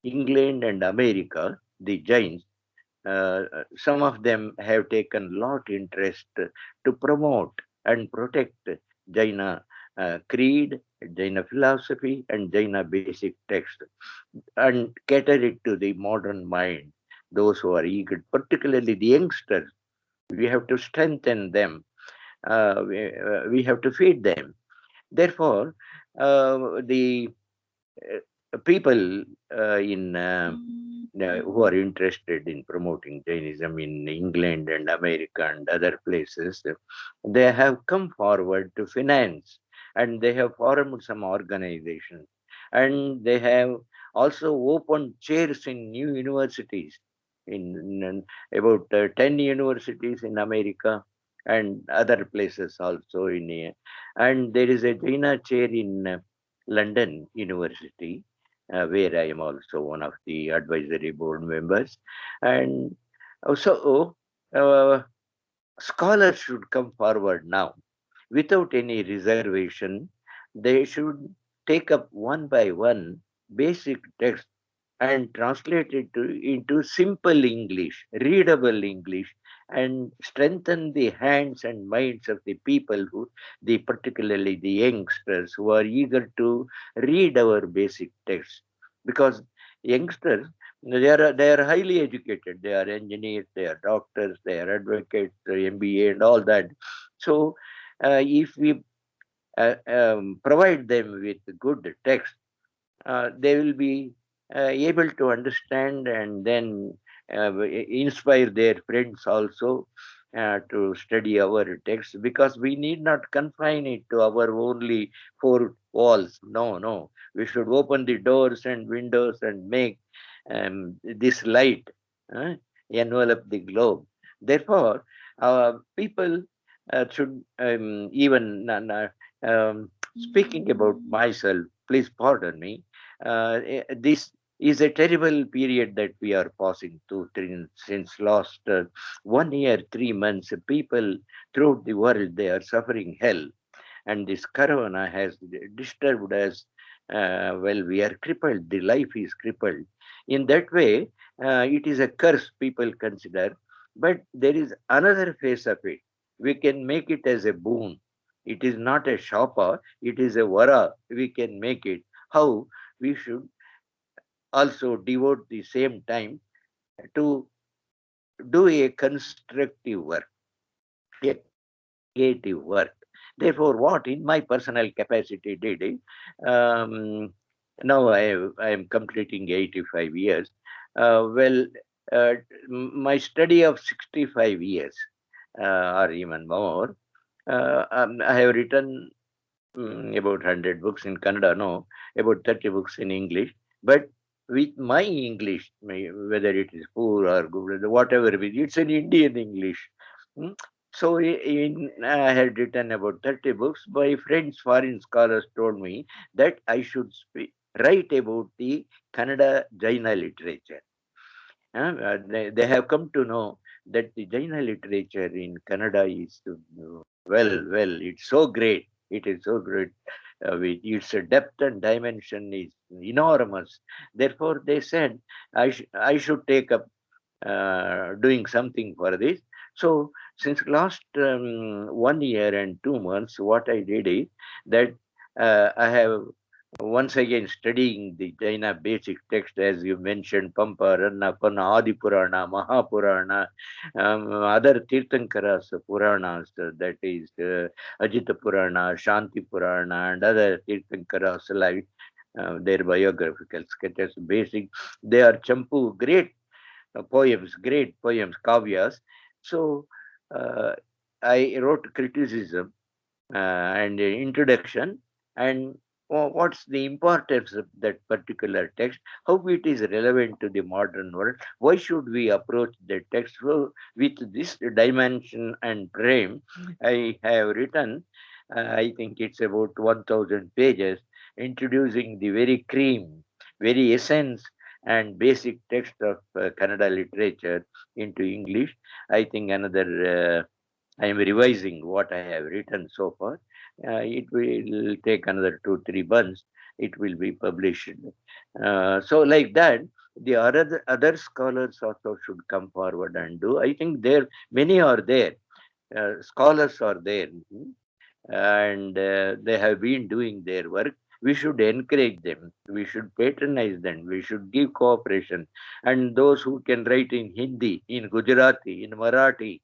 England and America, the Jains, some of them have taken lot interest to promote and protect Jaina creed, Jaina philosophy, and Jaina basic text, and cater it to the modern mind. Those who are eager, particularly the youngsters, we have to strengthen them. We have to feed them. Therefore, the people in who are interested in promoting Jainism in England and America and other places, they have come forward to finance, and they have formed some organizations, and they have also opened chairs in new universities, in about 10 universities in America and other places also and there is a Jaina chair in London University, where I am also one of the advisory board members. And also, uh, scholars should come forward now without any reservation. They should take up one by one basic text and translate it into simple English, readable English, and strengthen the hands and minds of the people particularly the youngsters who are eager to read our basic text. Because youngsters, they are highly educated. They are engineers, they are doctors, they are advocates, MBA, and all that. So, if we provide them with good text, they will be able to understand and then inspire their friends also to study our text, because we need not confine it to our only four walls. No, no. We should open the doors and windows and make this light uh, envelop the globe. Therefore, people should even speaking about myself, please pardon me. This is a terrible period that we are passing through since last 1 year, 3 months. People throughout the world, they are suffering hell, and this corona has disturbed us. Well, we are crippled. The life is crippled. In that way, it is a curse people consider. But there is another face of it. We can make it as a boon. It is not a shapa, it is a vara. We can make it. How? We should also devote the same time to do a constructive work, a creative work. Therefore, what in my personal capacity did, now I am completing 85 years. Well, my study of 65 years or even more, I have written about 100 books in Kannada, no, about 30 books in English. But with my English, whether it is poor or good, whatever it is, it's an Indian English. Mm. So I had written about 30 books. My friends, foreign scholars told me that I should write about the Kannada Jaina literature. They have come to know that the Jaina literature in Kannada is it's so great. It is so great. Its depth and dimension is enormous. Therefore, they said I should take up doing something for this. So, since last 1 year and 2 months, what I did is that I have once again studying the Jaina basic text, as you mentioned, Pampa, Ranna, Adi Purana, Mahapurana, other Tirthankaras Puranas, that is Ajita Purana, Shanti Purana, and other Tirthankaras, like their biographical sketches, basic. They are Champu, poems, great poems, kavyas. So uh, I wrote criticism and introduction. and what's the importance of that particular text, how it is relevant to the modern world, why should we approach the text. So with this dimension and frame, I have written, I think it's about 1000 pages, introducing the very cream, very essence and basic text of Kannada literature into English. I think I am revising what I have written so far. It will take another 2 3 months. It will be published. So like that, the other scholars also should come forward and do. I think there many are there. Scholars are there, and they have been doing their work. We should encourage them. We should patronize them. We should give cooperation. And those who can write in Hindi, in Gujarati, in Marathi,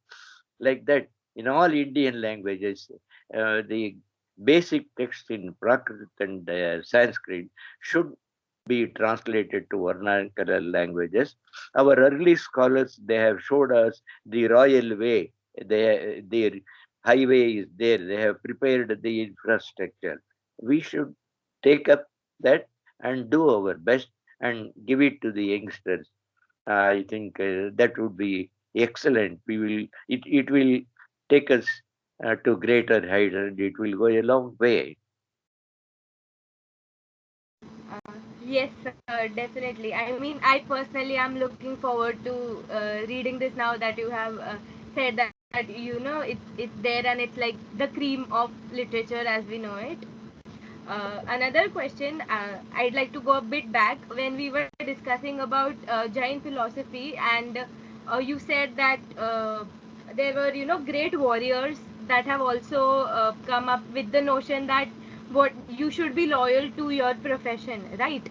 like that, in all Indian languages, the basic text in Prakrit and Sanskrit should be translated to vernacular languages. Our early scholars, they have showed us the royal way. Their highway is there. They have prepared the infrastructure. We should take up that and do our best and give it to the youngsters. I think that would be excellent. It will take us to greater heights, and it will go a long way. Yes, definitely. I mean, I personally am looking forward to reading this now that you have said that it's there and it's like the cream of literature as we know it. Another question, I'd like to go a bit back when we were discussing about Jain philosophy, and you said that there were great warriors that have also come up with the notion that what you should be loyal to your profession, right?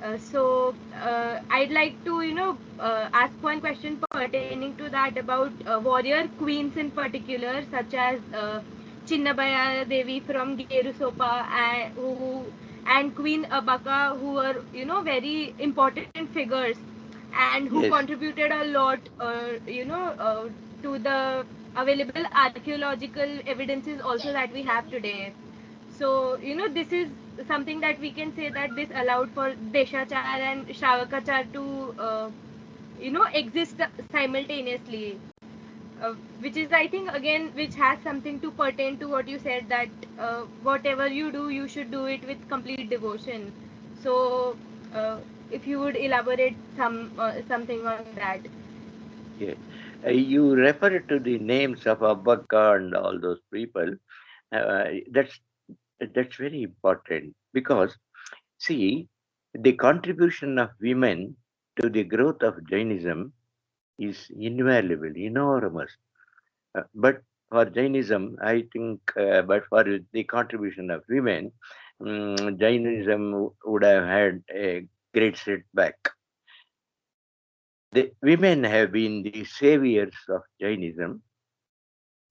I'd like to, ask one question pertaining to that about warrior queens in particular, such as Chinnabaya Devi from Gerusopa, and Queen Abaka, who were, very important figures and who Yes, contributed a lot, to the available archaeological evidences also that we have today. So, this is something that we can say that this allowed for Deshachar and Shravakachar to, exist simultaneously. Which is, I think, again, which has something to pertain to what you said that whatever you do, you should do it with complete devotion. So, if you would elaborate something on that. yeah. You refer to the names of Abbaka and all those people. Uh, that's that's very important because see, the contribution of women to the growth of Jainism is invaluable, enormous. But for Jainism, I think, but for the contribution of women, Jainism would have had a great setback. The women have been the saviors of Jainism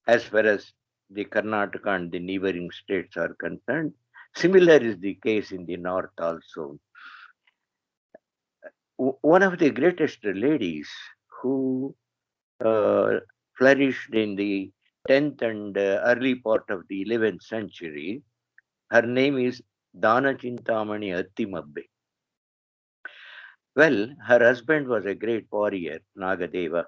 as far as the Karnataka and the neighboring states are concerned. Similar is the case in the north also. One of the greatest ladies who uh, flourished in the 10th and early part of the 11th century. Her name is Dana Chintamani Attimabbe. Well, her husband was a great warrior, Nagadeva.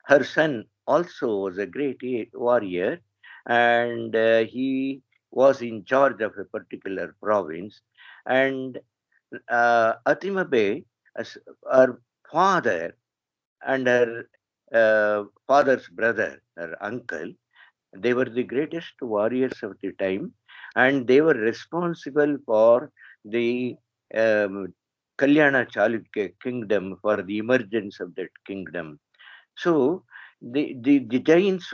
Her son also was a great warrior, and he was in charge of a particular province. And Attimabbe, as her father and her father's brother, her uncle, they were the greatest warriors of the time, and they were responsible for the um, Kalyana Chalukya kingdom, for the emergence of that kingdom. So the Jains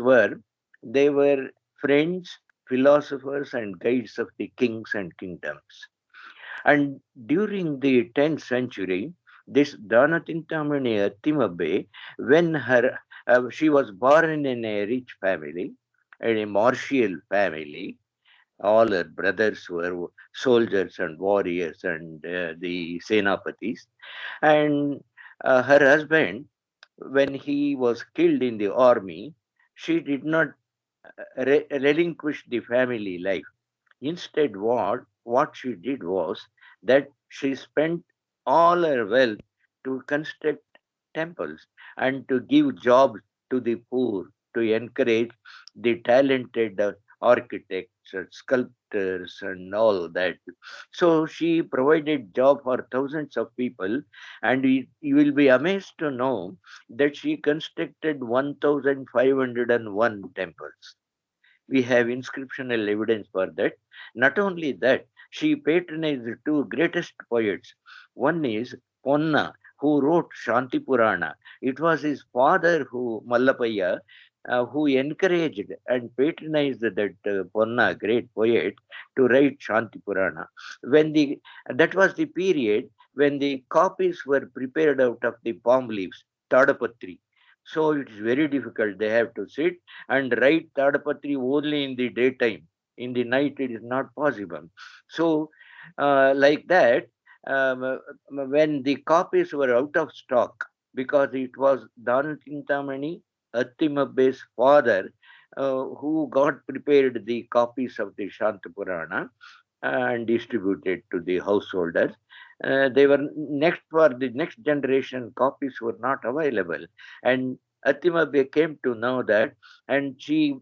they were friends, philosophers, and guides of the kings and kingdoms. And during the 10th century, this Danatintamani Attimabbe, when she was born in a rich family, in a martial family, all her brothers were soldiers and warriors and the senapatis. And her husband, when he was killed in the army, she did not relinquish the family life. Instead, what she did was that she spent all her wealth to construct temples and to give jobs to the poor, to encourage the talented architects, sculptors, and all that. So she provided job for thousands of people, and you will be amazed to know that she constructed 1,501 temples. We have inscriptional evidence for that. Not only that, she patronized the two greatest poets. One is Ponna, who wrote Shanti Purana. It was his father, who Mallapaya, who encouraged and patronized that Ponna, great poet, to write Shanti Purana. When the That was the period when the copies were prepared out of the palm leaves, Tadapatri. So it is very difficult. They have to sit and write Tadapatri only in the daytime. In the night, it is not possible. So, like that, when the copies were out of stock, because it was Dana Chintamani, Attimabbe's father, who got prepared the copies of the Shanta Purana and distributed to the householders. They were next for the next generation, copies were not available. And Attimabbe came to know that, and she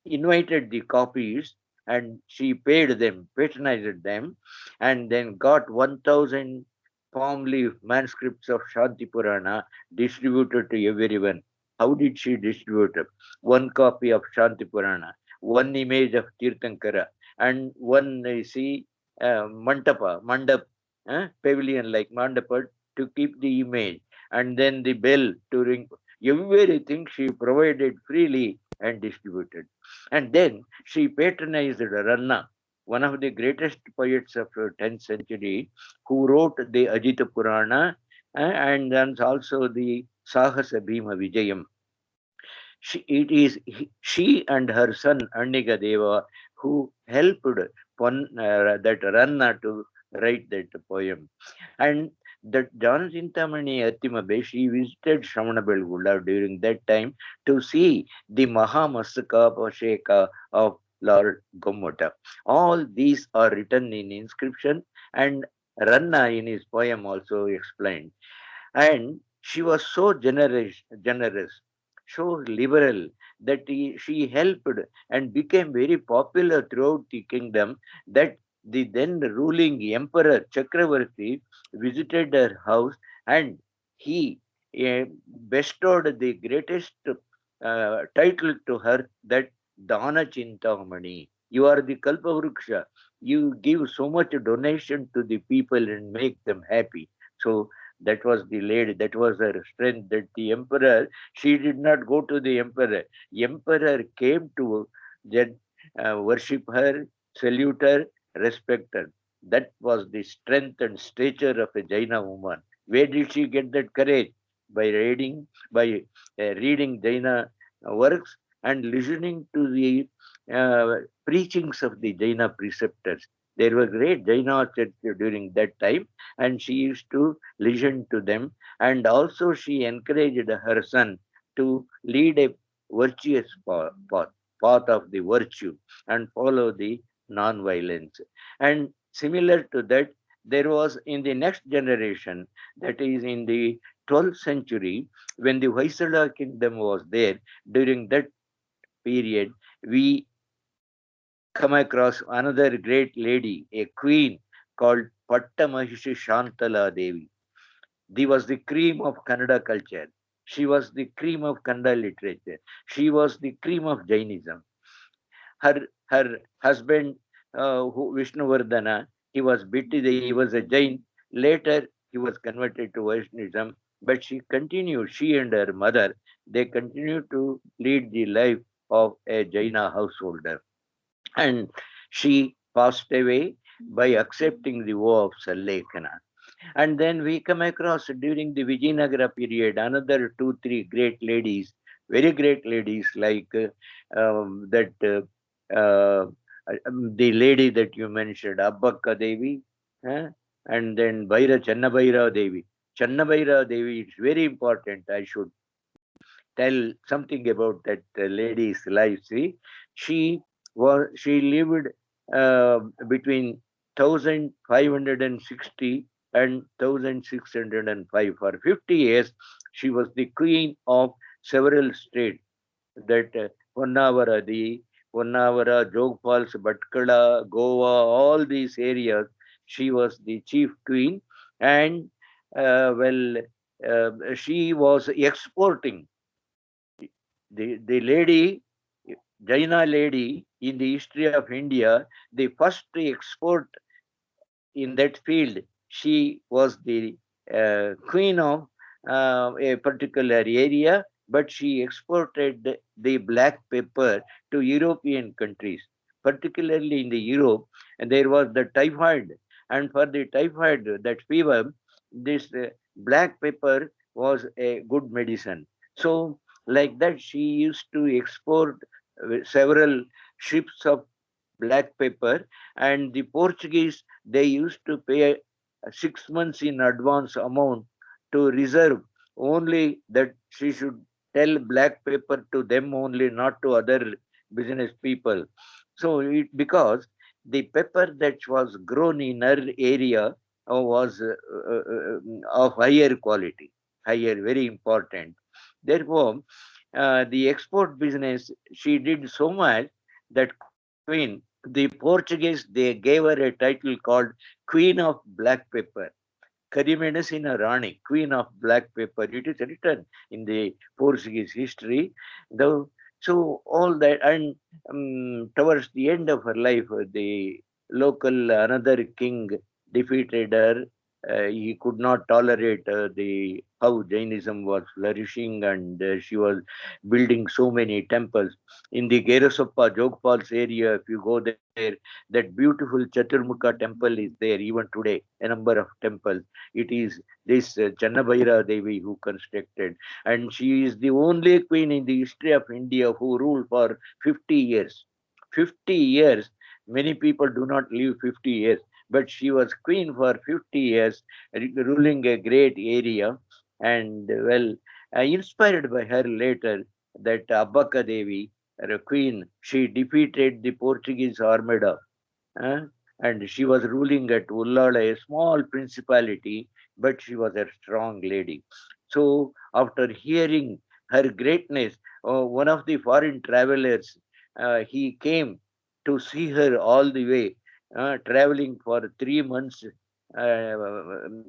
invited the copies and she paid them, patronized them, and then got 1,000 palm leaf manuscripts of Shanti Purana distributed to everyone. How did she distribute it? One copy of Shanti Purana, one image of Tirthankara, and one, mandap, pavilion like mandapa to keep the image, and then the bell to ring. Everything she provided freely and distributed. And then she patronized Ranna, one of the greatest poets of the 10th century, who wrote the Ajita Purana, and then also the Sahasa Bhima Vijayam. She and her son Anniga Deva who helped that Ranna to write that poem. And that John Chintamani Attimabe, she visited Shravanabelgula during that time to see the Mahamasaka Pasheka of Lord Gommota. All these are written in inscription, and Ranna in his poem also explained. And she was so generous, so liberal, that she helped and became very popular throughout the kingdom, that the then ruling emperor Chakravarti visited her house, and he bestowed the greatest title to her, that Dana Chintamani. You are the Kalpavruksha. You give so much donation to the people and make them happy. So that was the lady, that was her strength, that the emperor, she did not go to the emperor. Emperor came to then worship her, salute her, respect her. That was the strength and stature of a Jaina woman. Where did she get that courage? By reading Jaina works and listening to the preachings of the Jaina preceptors. There were great Jaina church during that time, and she used to listen to them. And also, she encouraged her son to lead a virtuous path of the virtue and follow the non-violence. And similar to that, there was in the next generation, that is in the 12th century, when the Vaisala kingdom was there, during that period, we come across another great lady, a queen called Pattamahishi Shantala Devi. She was the cream of Kannada culture. She was the cream of Kannada literature. She was the cream of Jainism. Her husband, Vishnuvardhana, he was a Jain. Later, he was converted to Vaishnavism. But she and her mother, they continued to lead the life of a Jaina householder. And she passed away by accepting the vow of Sallekana. And then we come across during the Vijayanagra period another two, three great ladies, very great ladies like that the lady that you mentioned, Abbakka Devi, and then Channabaira Devi. Channabaira Devi, it's very important. I should tell something about that lady's life. See, she she lived between 1560 and 1605. For 50 years, she was the queen of several states, that Honnavara, Jog Falls, Bhatkala, Goa, all these areas. She was the chief queen, and well, she was exporting the lady, Jaina lady in the history of India, the first export in that field. She was the queen of a particular area, but she exported the black pepper to European countries, particularly in the Europe. And there was the typhoid, and for the typhoid, that fever, this black pepper was a good medicine. So, like that, she used to export several ships of black pepper, and the Portuguese, they used to pay 6 months in advance amount to reserve, only that she should tell black pepper to them only, not to other business people. So because the pepper that was grown in her area was of higher quality, higher, very important. Therefore, the export business, she did so much that queen, the Portuguese, they gave her a title called Queen of Black Pepper. Karimenasina Rani, Queen of Black Pepper. It is written in the Portuguese history. The, so all that, and towards the end of her life, the local another king defeated her. He could not tolerate the how Jainism was flourishing, and she was building so many temples in the Gerasoppa Jogpal's area. If you go there, that beautiful Chaturmukha temple is there even today. A number of temples. It is this Channabhaira Devi who constructed, and she is the only queen in the history of India who ruled for 50 years. 50 years. Many people do not live 50 years, but she was queen for 50 years, ruling a great area. And well, inspired by her later, that Abbaka Devi, a queen, she defeated the Portuguese armada, uh, and she was ruling at Ullala, a small principality, but she was a strong lady. So, after hearing her greatness, one of the foreign travelers, he came to see her all the way, traveling for 3 months.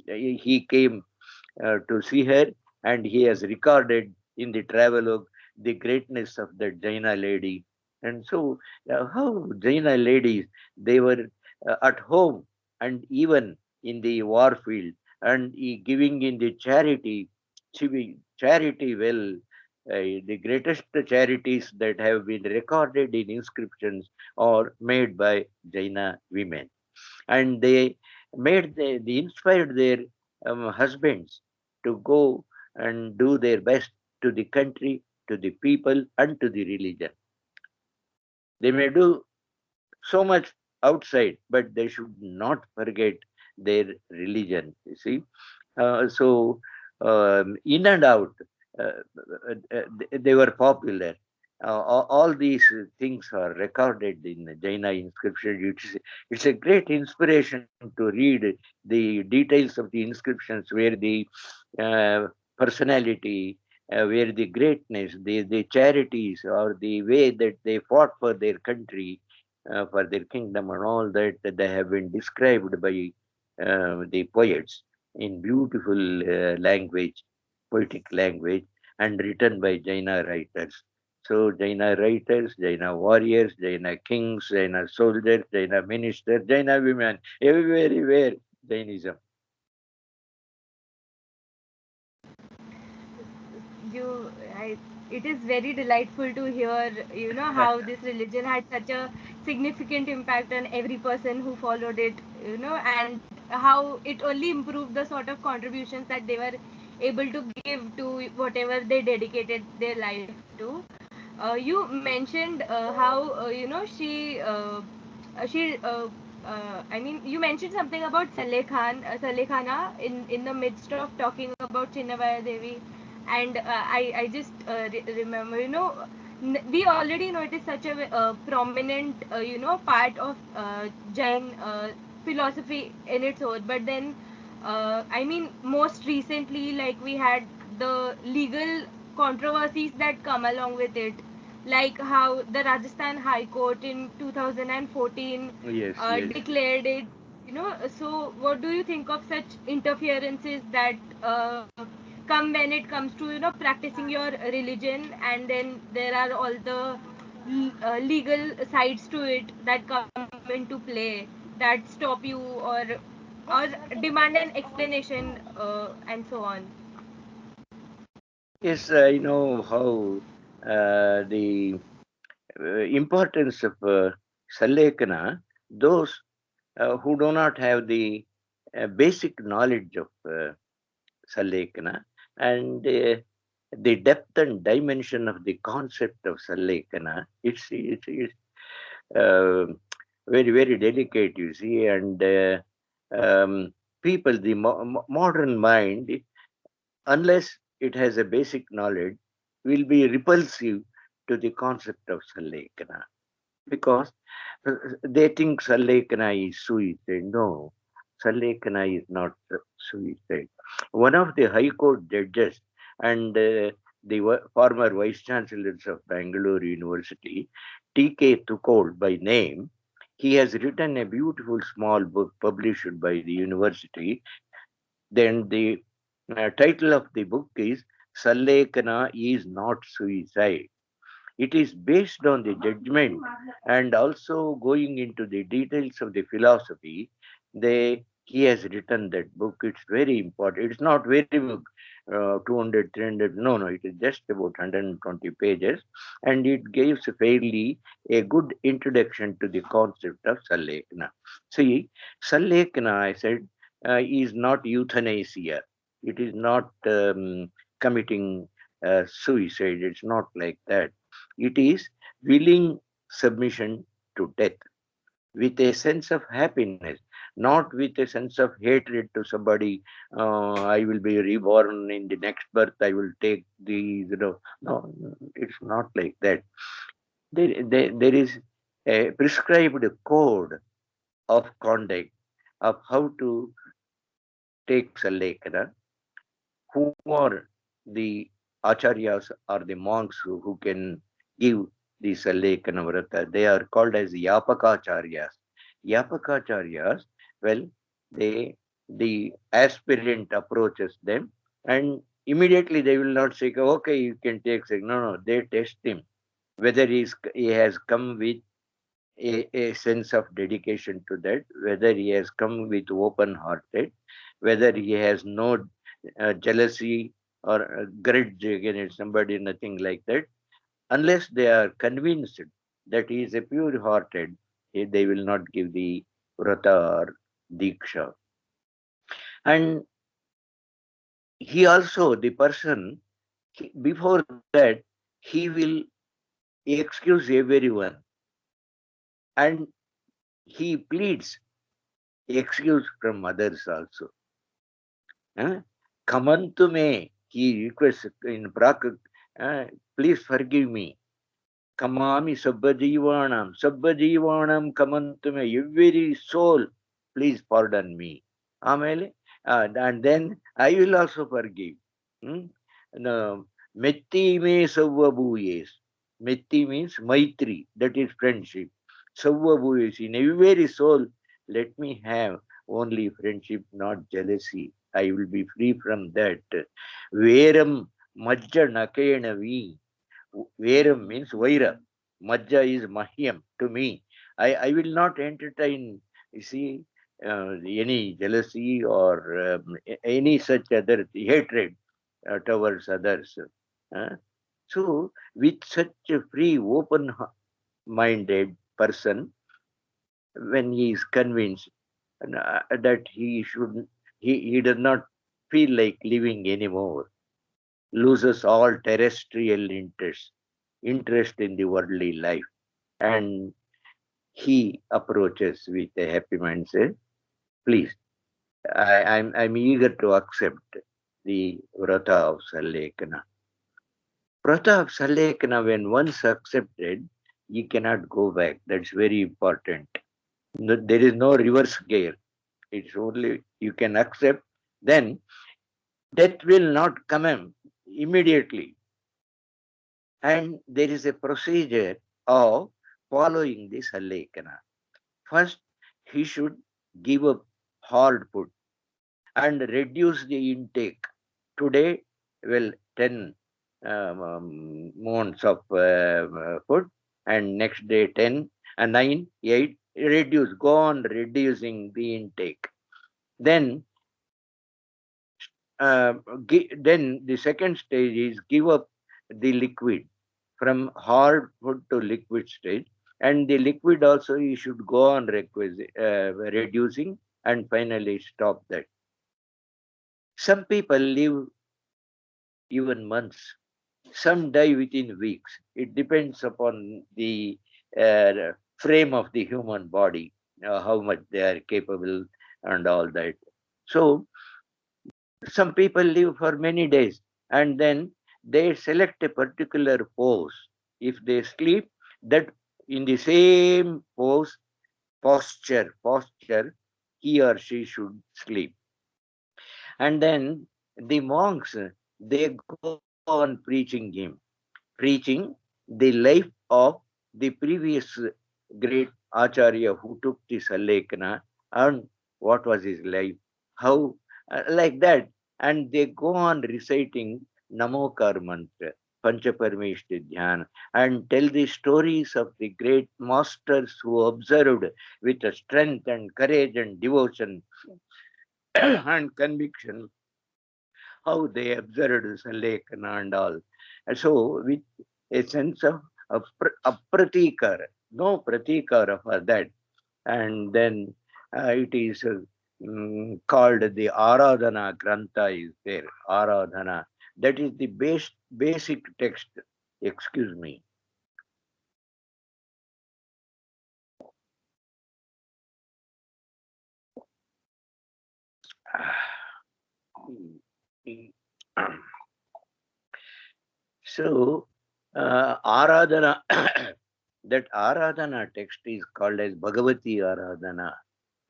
He came to see her, and he has recorded in the travelogue the greatness of the Jaina lady. And so, how Jaina ladies, they were at home and even in the war field, and giving in the charity, charity well. The greatest charities that have been recorded in inscriptions are made by Jaina women, and they inspired their husbands to go and do their best to the country, to the people, and to the religion. They may do so much outside, but they should not forget their religion. You see, so in and out, they were popular. All these things are recorded in the Jaina inscription. It's a great inspiration to read the details of the inscriptions, where the uh, personality, where the greatness, the charities, or the way that they fought for their country, for their kingdom, and all that, they have been described by the poets in beautiful language, poetic language, and written by Jaina writers. So Jaina writers, Jaina warriors, Jaina kings, Jaina soldiers, Jaina ministers, Jaina women, everywhere Jainism. you I, it is very delightful to hear, how this religion had such a significant impact on every person who followed it, and how it only improved the sort of contributions that they were able to give to whatever they dedicated their life to. You mentioned how, she I mean, you mentioned something about Saleh Khana in the midst of talking about Chinnabaya Devi, and I just remember, We already know it is such a prominent, part of Jain philosophy in its own. But then, I mean, most recently, like we had the legal controversies that come along with it, like how the Rajasthan High Court in 2014 Yes, yes. declared it. So what do you think of such interferences that come when it comes to practicing your religion, and then there are all the legal sides to it that come into play that stop you or demand an explanation, and so on. Yes, I know how the importance of Sallekana, those who do not have the basic knowledge of Sallekana and the depth and dimension of the concept of Sallekana, it's uh, very, very delicate, you see, and people, the modern mind, unless it has a basic knowledge, will be repulsive to the concept of Sallekana because they think Sallekana is suicide. No, Sallekana is not suicide. One of the High Court judges and the former Vice Chancellors of Bangalore University, T.K. Thukod by name, he has written a beautiful small book published by the university. Then the title of the book is Sallekana is not suicide. It is based on the judgment and also going into the details of the philosophy. He has written that book. It's very important. It's not very book, 200, 300. No, no, it is just about 120 pages. And it gives fairly a good introduction to the concept of Sallekana. See, Sallekana, I said, is not euthanasia. It is not committing suicide. It's not like that. It is willing submission to death with a sense of happiness, not with a sense of hatred to somebody. I will be reborn in the next birth. I will take the. No, it's not like that. There is a prescribed code of conduct of how to take Sallekana. Who are the acharyas or the monks who can give the Sallekana Vrata? They are called as Yapakacharyas. Yapakacharyas, well, the aspirant approaches them and immediately they will not say, okay, you can take. No, no, they test him whether he has come with a sense of dedication to that, whether he has come with open hearted, whether he has no jealousy or grudge against somebody, nothing like that. Unless they are convinced that he is a pure hearted, they will not give the vrata or diksha. And he also, the person, before that, he will excuse everyone and he pleads excuse from others also. Kamantu me, he requests in Prakrit, please forgive me. Kamami Sabbajivanam Kamantume, every soul, please pardon me. Amele, and then I will also forgive. Hmm? No, Metti me Savvabhuyes. Metti means Maitri, that is friendship. Savvabhuyes, in every soul, let me have only friendship, not jealousy. I will be free from that. Veram Majja Nakayenavi. Veram means Vaira. Majja is Mahyam to me. I will not entertain, you see, any jealousy or any such other hatred towards others. Uh, so, with such a free, open minded person, when he is convinced that he does not feel like living anymore, loses all terrestrial interest in the worldly life, and he approaches with a happy mind, say, please, I'm eager to accept the vrata of Sallekana. Pratap Salekana, when once accepted, you cannot go back. That's very important. There is no reverse gear. It's only you can accept, then death will not come immediately. And there is a procedure of following this Salekana. First, he should give up hard food and reduce the intake. Today, well, 10 months of food, and next day 10 and 9, 8, reduce, go on reducing the intake. Then, then the second stage is give up the liquid from hard food to liquid stage, and the liquid also you should go on reducing and finally stop that. Some people live even months. Some die within weeks. It depends upon the frame of the human body, how much they are capable and all that. So some people live for many days and then they select a particular pose. If they sleep, that in the same posture, he or she should sleep. And then the monks, they go on preaching the life of the previous great Acharya who took the Salekana and what was his life, how, like that. And they go on reciting Namokar mantra, Panchaparmeshti Dhyana, and tell the stories of the great masters who observed with a strength and courage and devotion and conviction how they observed Salekana and all. And so, with a sense of apratikara, no pratikara for that. And then it is called the Aradhana Grantha is there. Aradhana. That is the basic text. Excuse me. So, Aradhana, that Aradhana text is called as Bhagavati Aradhana.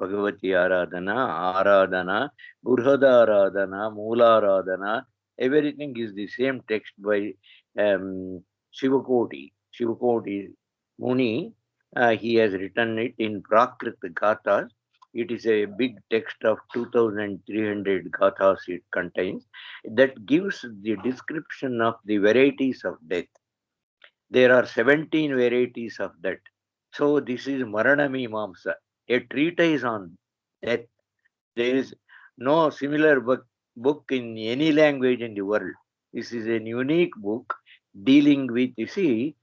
Bhagavati Aradhana, Aradhana, Burhada Aradhana, Mula Aradhana, everything is the same text by Shivakoti. Shivakoti Muni, he has written it in Prakrit Gathas. It is a big text of 2300 Gathas it contains that gives the description of the varieties of death. There are 17 varieties of that. So this is Maranami Mamsa, a treatise on death. There is no similar book in any language in the world. This is a unique book dealing with, you see,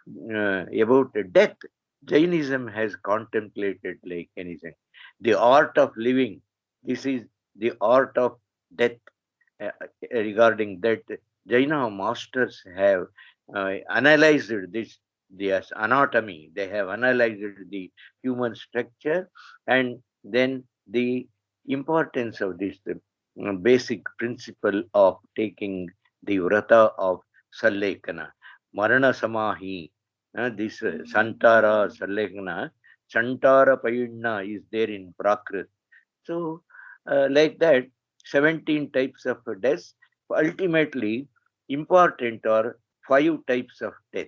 about death. Jainism has contemplated like anything. The art of living. This is the art of death. Regarding that, Jaina masters have analyzed this, the anatomy. They have analyzed the human structure and then the importance of this basic principle of taking the vrata of Sallekana, Marana Samahi. This Santara Sallekana, Santara Payunna is there in Prakrit. So, like that, 17 types of deaths. Ultimately, important are 5 types of death.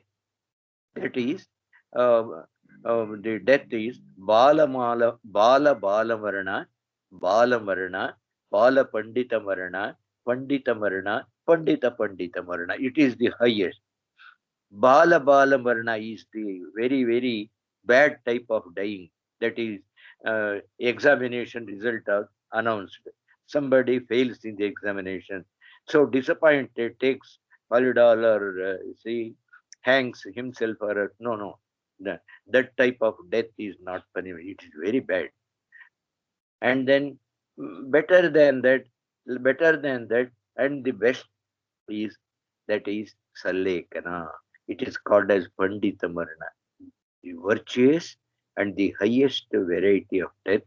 That is, the death is Bala Marana, Bala Marana, Bala Pandita Marana, Pandita Marana, Pandita Marana. It is the highest. Bala Marana is the very, very bad type of dying. That is, examination result are announced. Somebody fails in the examination. So disappointed, takes Polydol or see, hangs himself or no, no. That type of death is not punishment. It is very bad. And then better than that, and the best is that is Sallekana. It is called as Pandita Marana, the virtuous and the highest variety of death.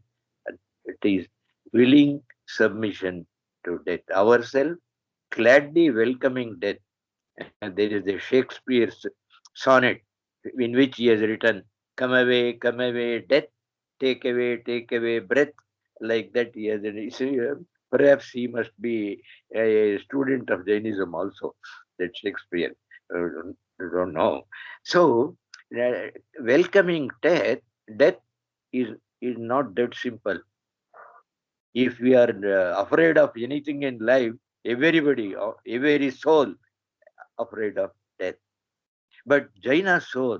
It is willing submission to death, ourselves gladly welcoming death There is the Shakespeare's sonnet in which he has written, come away, death, take away breath." Like that, he has. Perhaps he must be a student of Jainism also, that Shakespeare. I don't know. So, welcoming death is, is not that simple. If we are afraid of anything in life, everybody, every soul afraid of death. But Jaina soul,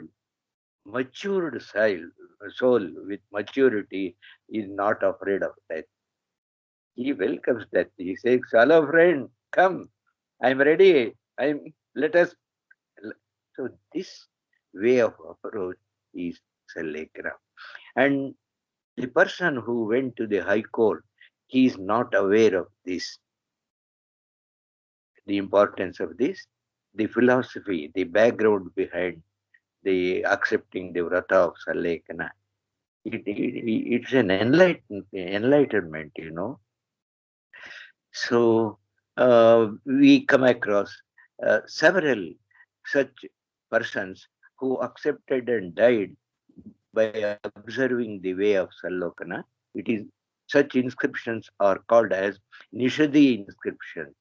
matured soul with maturity, is not afraid of death. He welcomes death. He says, "Hello, friend, come. I'm ready. Let us." So this way of approach is Sallekra. And the person who went to the High Court, he is not aware of this, the importance of this, the philosophy, the background behind the accepting the vrata of Sallekana. It's an enlightenment, you know. So we come across several such persons who accepted and died by observing the way of Sallokana. It is such inscriptions are called as Nishadi inscriptions,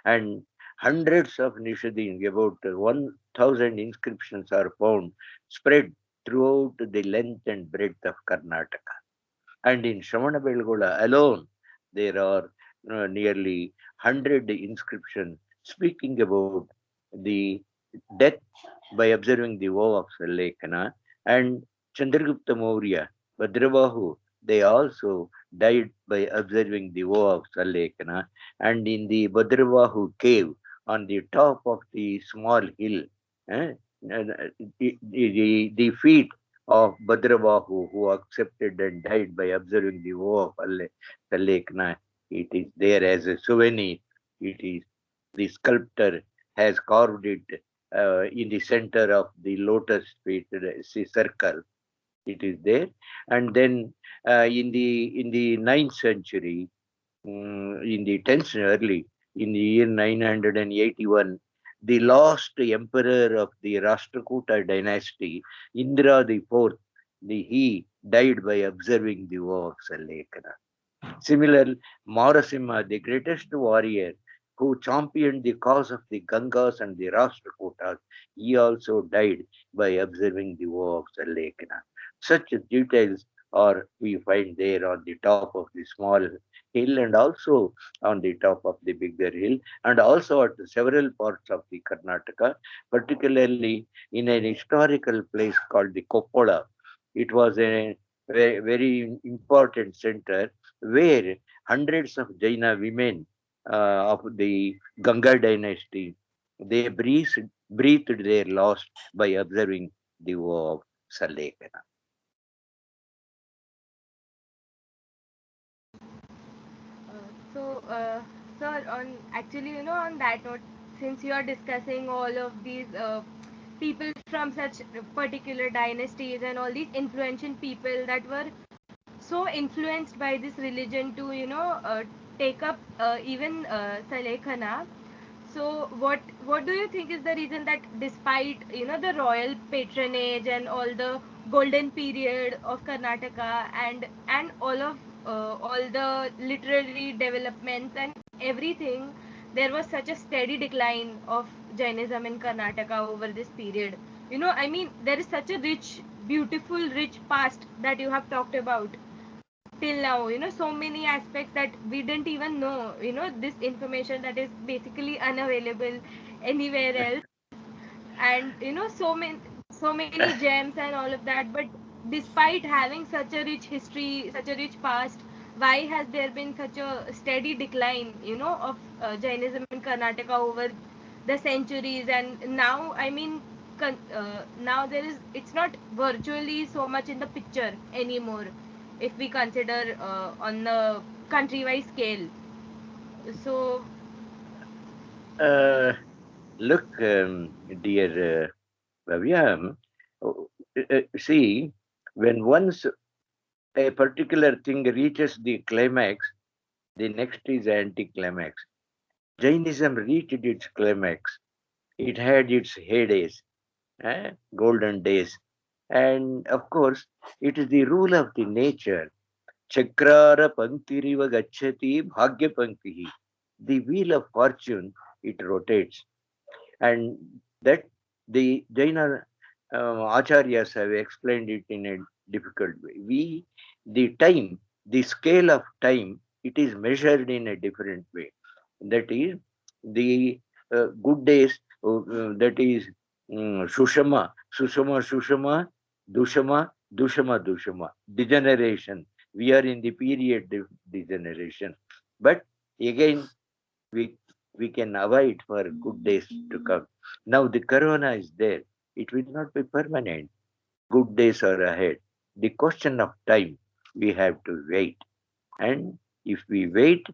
and hundreds of Nishadin, about 1,000 inscriptions are found spread throughout the length and breadth of Karnataka. And in Shravanabelgola alone, there are nearly 100 inscriptions speaking about the death by observing the vow of Sallekana. And Chandragupta Maurya, Bhadrabahu, they also died by observing the vow of Sallekana. And in the Bhadrabahu cave, on the top of the small hill, eh, the feet of Bhadrabahu, who accepted and died by observing the vow of Sallekana. It is there as a souvenir. It is the sculptor has carved it in the center of the lotus feet circle. It is there, and then in the ninth century, in the 10th early, in the year 981, the last emperor of the Rashtrakuta dynasty, Indra the fourth, he died by observing the vow of Sallekana. Similarly, Marasimha, the greatest warrior who championed the cause of the Gangas and the Rashtrakutas, he also died by observing the vow of Sallekana. Such details are we find there on the top of the small hill and also on the top of the bigger hill and also at several parts of the Karnataka, particularly in an historical place called the Koppola. It was a very important center where hundreds of Jaina women of the Ganga dynasty, they breathed their last by observing the vow of Sallekana. So, sir, on actually, on that note, since you are discussing all of these people from such particular dynasties and all these influential people that were so influenced by this religion to, take up even Salekhana. So, what do you think is the reason that despite the royal patronage and all the golden period of Karnataka and all the literary developments and everything, there was such a steady decline of Jainism in Karnataka over this period. I mean, there is such a beautiful, rich past that you have talked about till now, so many aspects that we didn't even know, this information that is basically unavailable anywhere else, and so many gems and all of that. But despite having such a rich history, such a rich past, why has there been such a steady decline, of Jainism in Karnataka over the centuries? And now, I mean, now it's not virtually so much in the picture anymore if we consider on the countrywide scale. So, Uh, Look, dear Bhavya, see, when once a particular thing reaches the climax, the next is anticlimax. Jainism reached its climax It had its heydays, golden days. And of course, it is the rule of the nature. Chakrara Panktiriva Gachati Bhagya Panktihi. The wheel of fortune, it rotates. And that the Jaina acharyas have explained it in a difficult way. The time, the scale of time, it is measured in a different way. That is, the good days, that is Sushama, Sushama, Sushama, Dushama, Dushama, Dushama, degeneration. We are in the period of degeneration. But again, we we can avoid for good days to come. Now the corona is there. It will not be permanent. Good days are ahead. The question of time, we have to wait. And if we wait,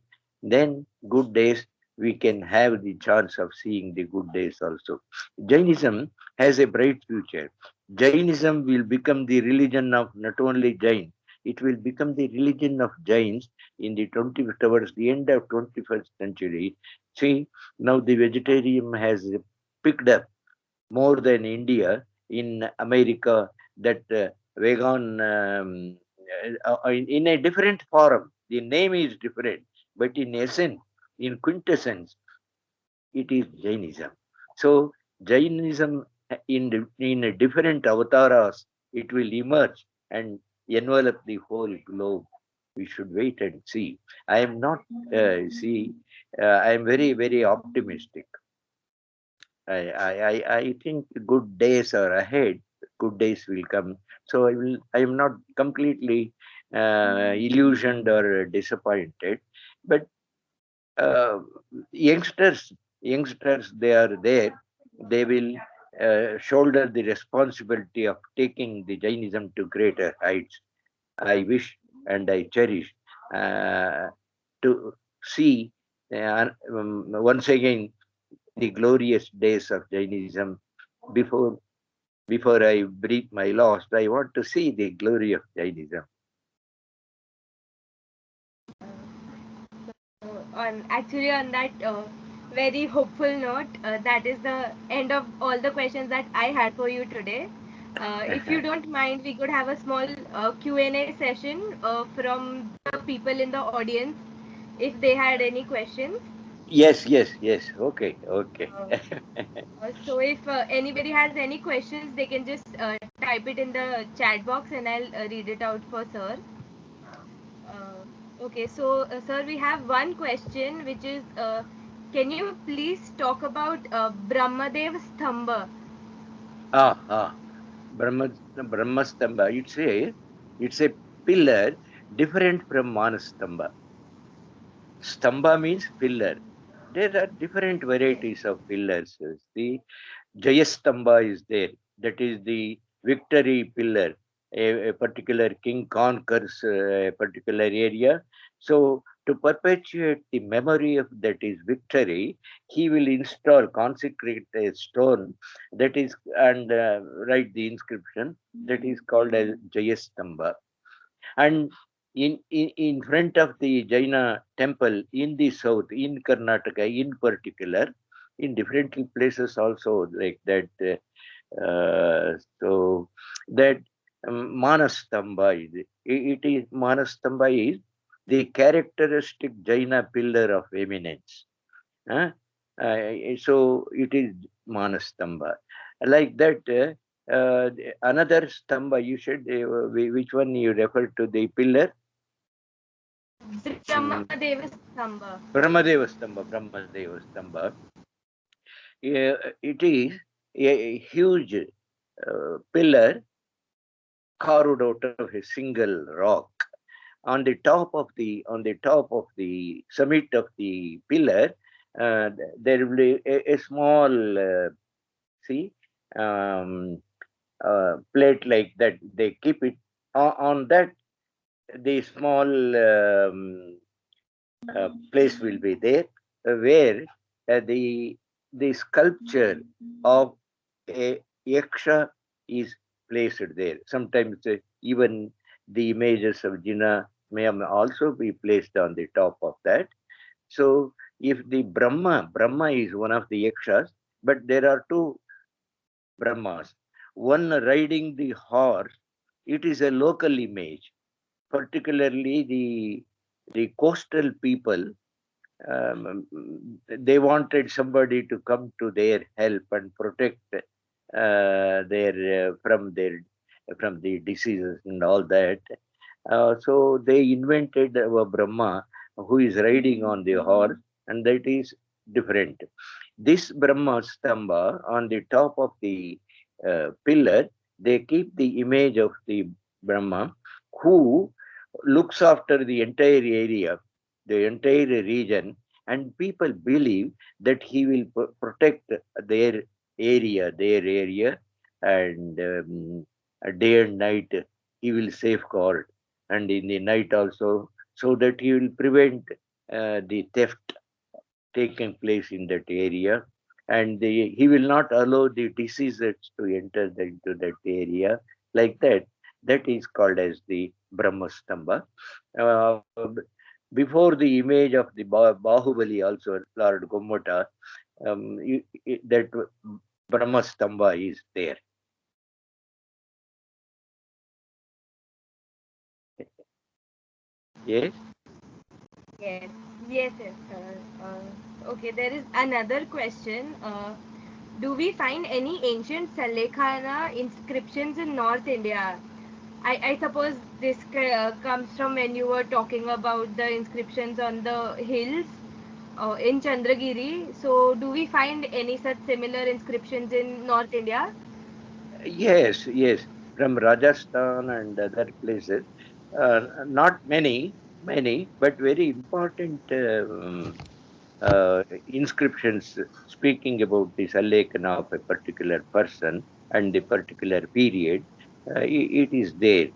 then good days, we can have the chance of seeing the good days also. Jainism has a bright future. Jainism will become the religion of not only Jain, it will become the religion of Jains in the 20, towards the end of 21st century. See, now the vegetarian has picked up more than India. In America, that vegan in a different form. The name is different, but in essence, in quintessence, it is Jainism. So Jainism in a different avatars, it will emerge and envelop the whole globe. We should wait and see. I am not I am very very optimistic. I think good days are ahead. Good days will come. So I am not completely illusioned or disappointed. But uh, youngsters, youngsters, they are there. They will shoulder the responsibility of taking the Jainism to greater heights. I wish and I cherish uh, to see once again the glorious days of Jainism. Before before I breathe my last, I want to see the glory of Jainism. On that very hopeful note, that is the end of all the questions that I had for you today. If you don't mind, we could have a small Q&A session from the people in the audience if they had any questions. Yes, yes, yes. Okay, okay. Uh, so if anybody has any questions, they can just type it in the chat box and I'll read it out for sir. Okay, so sir, we have one question which is, can you please talk about Brahmadev Stamba? Ah. Brahma, Brahmastamba. It's a pillar different from Manastamba. Stamba means pillar. There are different varieties of pillars. The Jayastamba is there. That is the victory pillar. A particular king conquers a particular area. So to perpetuate the memory of that is victory, he will install, consecrate a stone that is, and write the inscription that is called as Jayastamba. And in front of the Jaina temple in the south, in Karnataka in particular, in different places also like that. So that Manastamba is, it is Manastamba is the characteristic Jaina pillar of eminence. Huh? So it is Manastamba. Like that, another stamba, you said, which one you refer to the pillar? Mm, Brahmadev Stamba. Brahmadeva Stamba, Brahmadeva Stamba. It is a huge pillar carved out of a single rock. On the top of the summit of the pillar, there will be a small see plate like that. They keep it on that. The small place will be there where the sculpture of a yaksha is placed there. Sometimes even the images of Jina may also be placed on the top of that. So if the Brahma is one of the yakshas, but there are two Brahmas. One riding the horse, it is a local image, particularly the coastal people. They wanted somebody to come to their help and protect their from the diseases and all that. So they invented a Brahma who is riding on the horse, and that is different. This Brahma Stamba on the top of the pillar, they keep the image of the Brahma who looks after the entire area, the entire region, and people believe that he will protect their area, and day and night he will safeguard, and in the night also, so that he will prevent the theft taking place in that area, and he will not allow the diseases to enter into that area like that. That is called as the Brahmastamba. Uh, Before the image of the Bahubali, also Lord Gommota, that Brahmastamba is there. Yes. Yes, yes, yes. Okay, there is another question. Do we find any ancient Salekhana inscriptions in North India? I suppose this comes from when you were talking about the inscriptions on the hills in Chandragiri. So, do we find any such similar inscriptions in North India? Yes, yes, from Rajasthan and other places. Not many, but very important inscriptions speaking about the Sallekana of a particular person and the particular period. It is there.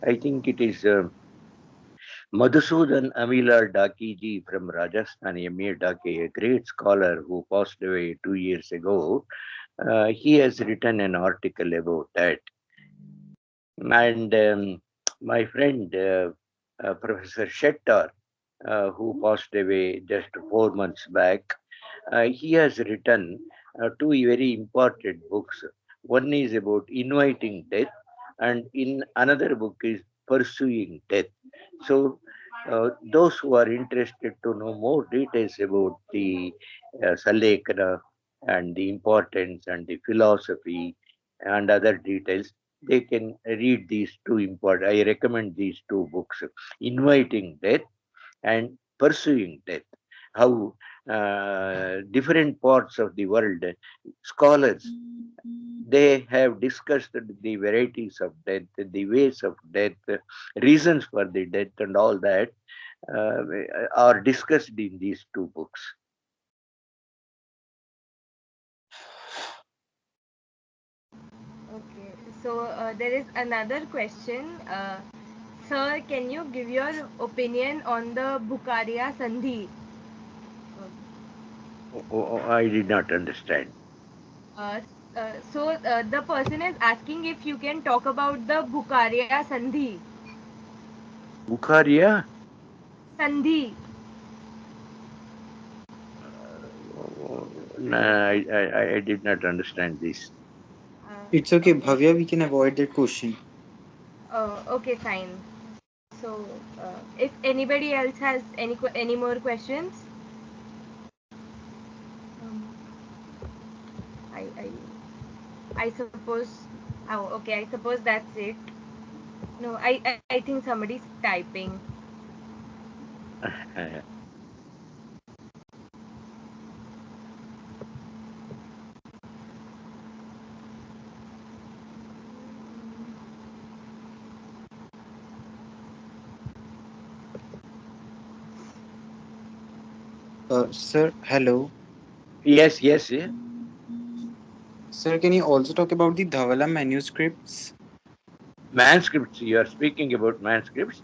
I think it is Madhusudan Amilar Dakiji from Rajasthan, M.A. Dake, a great scholar who passed away 2 years ago. He has written an article about that. And my friend, Professor Shettar, who passed away just 4 months back, he has written two very important books. One is about inviting death, and in another book is pursuing death. So, those who are interested to know more details about the Salekana and the importance and the philosophy and other details, they can read these two important. I recommend these two books, Inviting Death and Pursuing Death. How different parts of the world, scholars, they have discussed the varieties of death, the ways of death, reasons for the death, and all that uh, are discussed in these two books. Okay, so there is another question. Sir, can you give your opinion on the Bukharia Sandhi? I did not understand. Uh, the person is asking if you can talk about the Bukharia Sandhi. Bukharia? Sandhi. No, I did not understand this. It's okay, Okay. Bhavya, we can avoid that question. Okay, fine. So, if anybody else has any more questions, um, I I suppose. Oh, okay. I suppose that's it. No, I think somebody's typing. Sir, hello. Yes, yes, yeah. Sir, can you also talk about the Dhavala manuscripts? Manuscripts. You are speaking about manuscripts.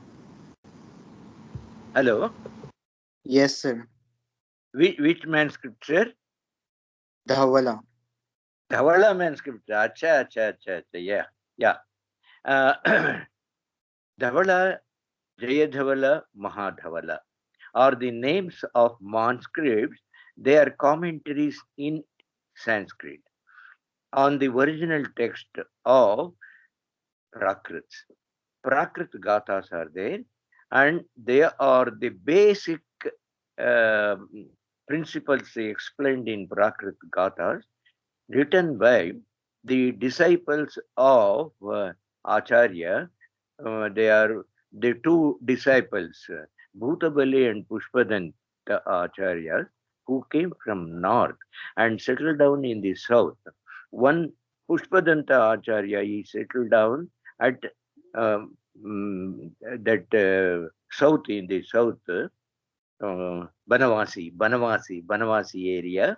Hello. Yes, sir. Which manuscript, sir? Dhavala. Dhavala manuscript. Acha, acha, acha, acha. Yeah, yeah. Uh, Dhavala, Jayadhavala, Mahadhavala are the names of manuscripts. They are commentaries in Sanskrit on the original text of Prakrits. Prakrit Gathas are there, and they are the basic uh, principles explained in Prakrit Gathas, written by the disciples of Acharya. They are the two disciples, Bhutabali and Pushpadanta Acharyas, who came from north and settled down in the south. One Pushpadanta Acharya, he settled down at that south, in the south, Banavasi area,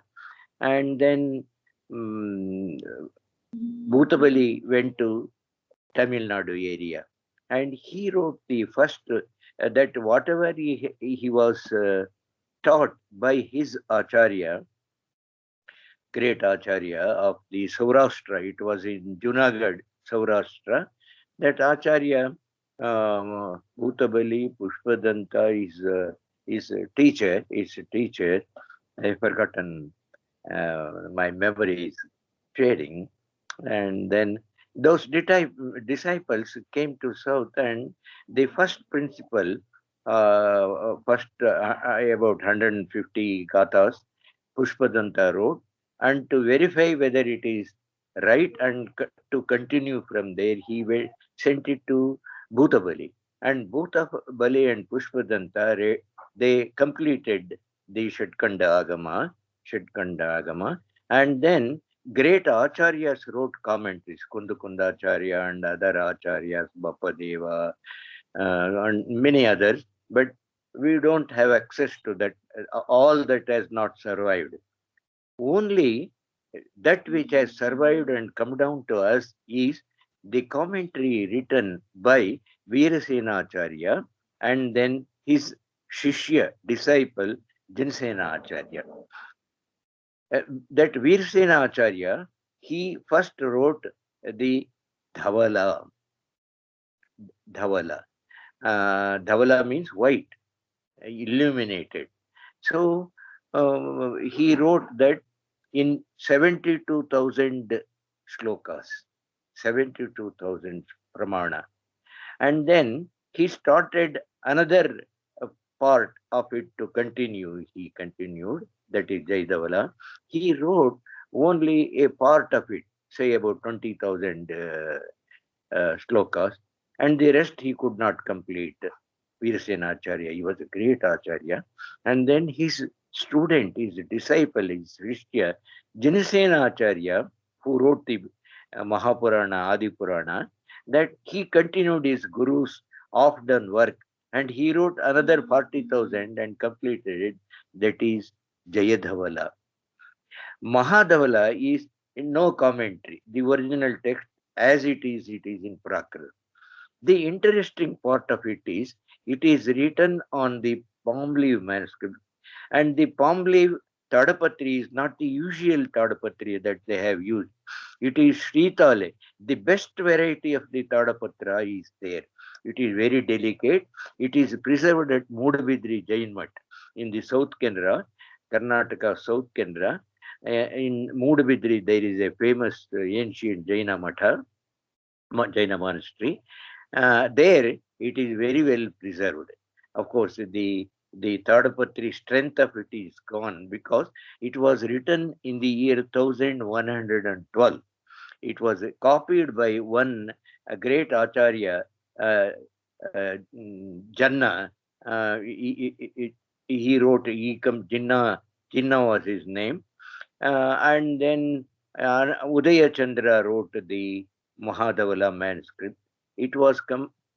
and then um, Bhutabali went to Tamil Nadu area, and he wrote the first that whatever he was taught by his Acharya, great Acharya of the Saurashtra. It was in Junagadh, Saurashtra. That Acharya, Bhutabali Pushpadanta, is a teacher. Is a teacher. I've forgotten. My memory is fading. And then those disciples came to South, and the first principle, about 150 gathas, Pushpadanta wrote, and to verify whether it is right and to continue from there, he sent it to Bhutabali. And Bhutabali and Pushpadanta, they completed the Shatkanda Agama, and then great acharyas wrote commentaries, Kundakundacharya and other acharyas, Bapadeva, and many others, but we don't have access to that. All that has not survived. Only that which has survived and come down to us is the commentary written by Veerasena Acharya and then his Shishya, disciple, Jinsena Acharya. That Veersena Acharya, he first wrote the Dhavala. Dhavala. Dhavala means white, illuminated. So he wrote that in 72,000 slokas, 72,000 pramana. And then he started another part of it to continue. He continued, that is Jayadavala. He wrote only a part of it, say about 20,000 slokas, and the rest he could not complete. Veerasena Acharya, he was a great Acharya. And then his student, his disciple, his Rishya, Janisena Acharya, who wrote the Mahapurana, Adi Purana, that he continued his guru's oft-done work, and he wrote another 40,000 and completed it. That is Jayadhavala. Mahadhavala is in no commentary. The original text, as it is in Prakrit. The interesting part of it is written on the palm leaf manuscript, and the palm leaf Tadapatri is not the usual Tadapatri that they have used. It is Sritale. The best variety of the Tadapatra is there. It is very delicate. It is preserved at Moodabidri Jain Mutt in the South Canara, Karnataka, South Canara. In Moodabidri, there is a famous ancient Jaina Matha, Jaina monastery. There, it is very well preserved. Of course, the Tadapatri strength of it is gone because it was written in the year 1112. It was copied by one great Acharya, Janna. He wrote Ekam Jinna was his name. And then Udaya Chandra wrote the Mahadhavala manuscript. It was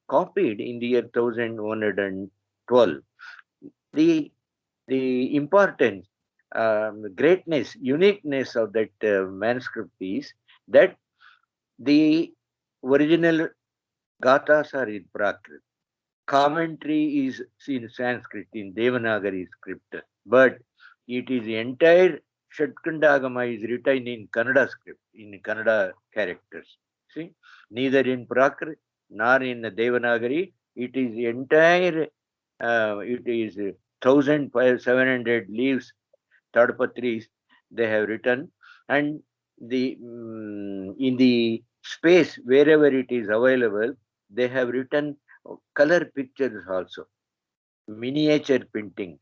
copied in the year 1112. The importance, greatness, uniqueness of that manuscript is that the original gathas are in Prakrit. Commentary is in Sanskrit, in Devanagari script, but it is entire Shatkandagama is written in Kannada script, in Kannada characters. See, neither in Prakrit nor in Devanagari. It is entire, it is 1,700 leaves, Tadapatris they have written, and in the space wherever it is available, they have written color pictures also, miniature painting.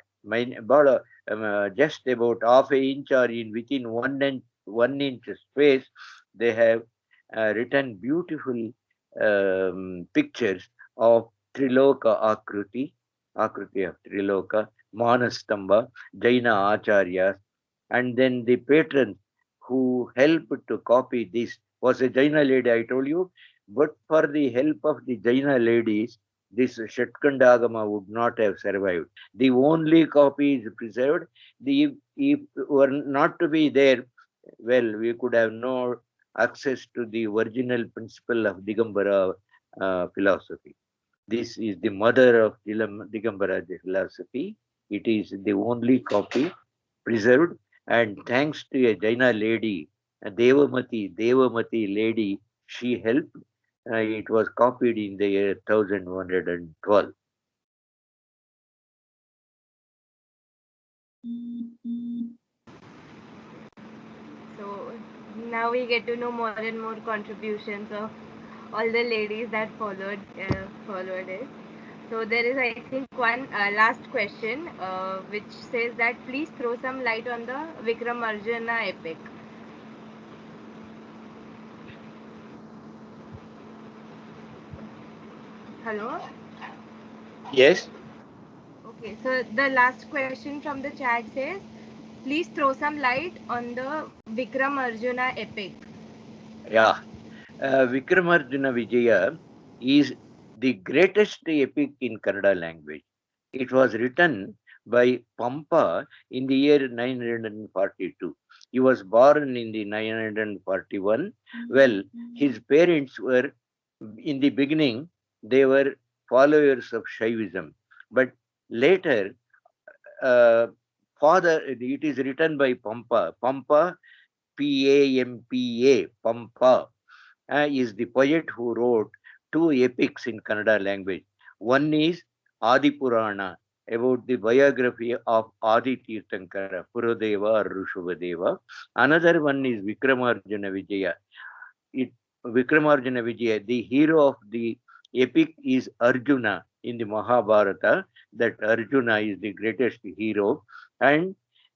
Just about half an inch or in within 1 inch space, they have written beautiful pictures of Triloka Akruti of Triloka, Manastamba, Jaina Acharyas, and then the patron who helped to copy this was a Jaina lady, I told you. But for the help of the Jaina ladies, this Shatkandagama would not have survived. The only copy is preserved. If were not to be there, well, we could have no access to the original principle of Digambara philosophy. This is the mother of Digambara philosophy. It is the only copy preserved, and thanks to a Jaina lady, a Devamati lady, she helped. It was copied in the year 1112. So now we get to know more and more contributions of all the ladies that followed it. So there is, I think, one last question which says that please throw some light on the Vikramarjuna epic. Hello. Yes. Okay, so the last question from the chat says, please throw some light on the Vikramarjuna epic. Yeah. Vikramarjuna Vijaya is the greatest epic in Kannada language. It was written by Pampa in the year 942. He was born in the 941. Well, his parents were, in the beginning, they were followers of Shaivism. But later, uh, it is written by Pampa. Pampa, Pampa, Pampa is the poet who wrote two epics in Kannada language. One is Adi Purana, about the biography of Adi Tirthankara, Puradeva or Rushubadeva. Another one is Vikramarjuna Vijaya. It Vikramarjuna Vijaya, the hero of the epic is Arjuna in the Mahabharata. That Arjuna is the greatest hero, and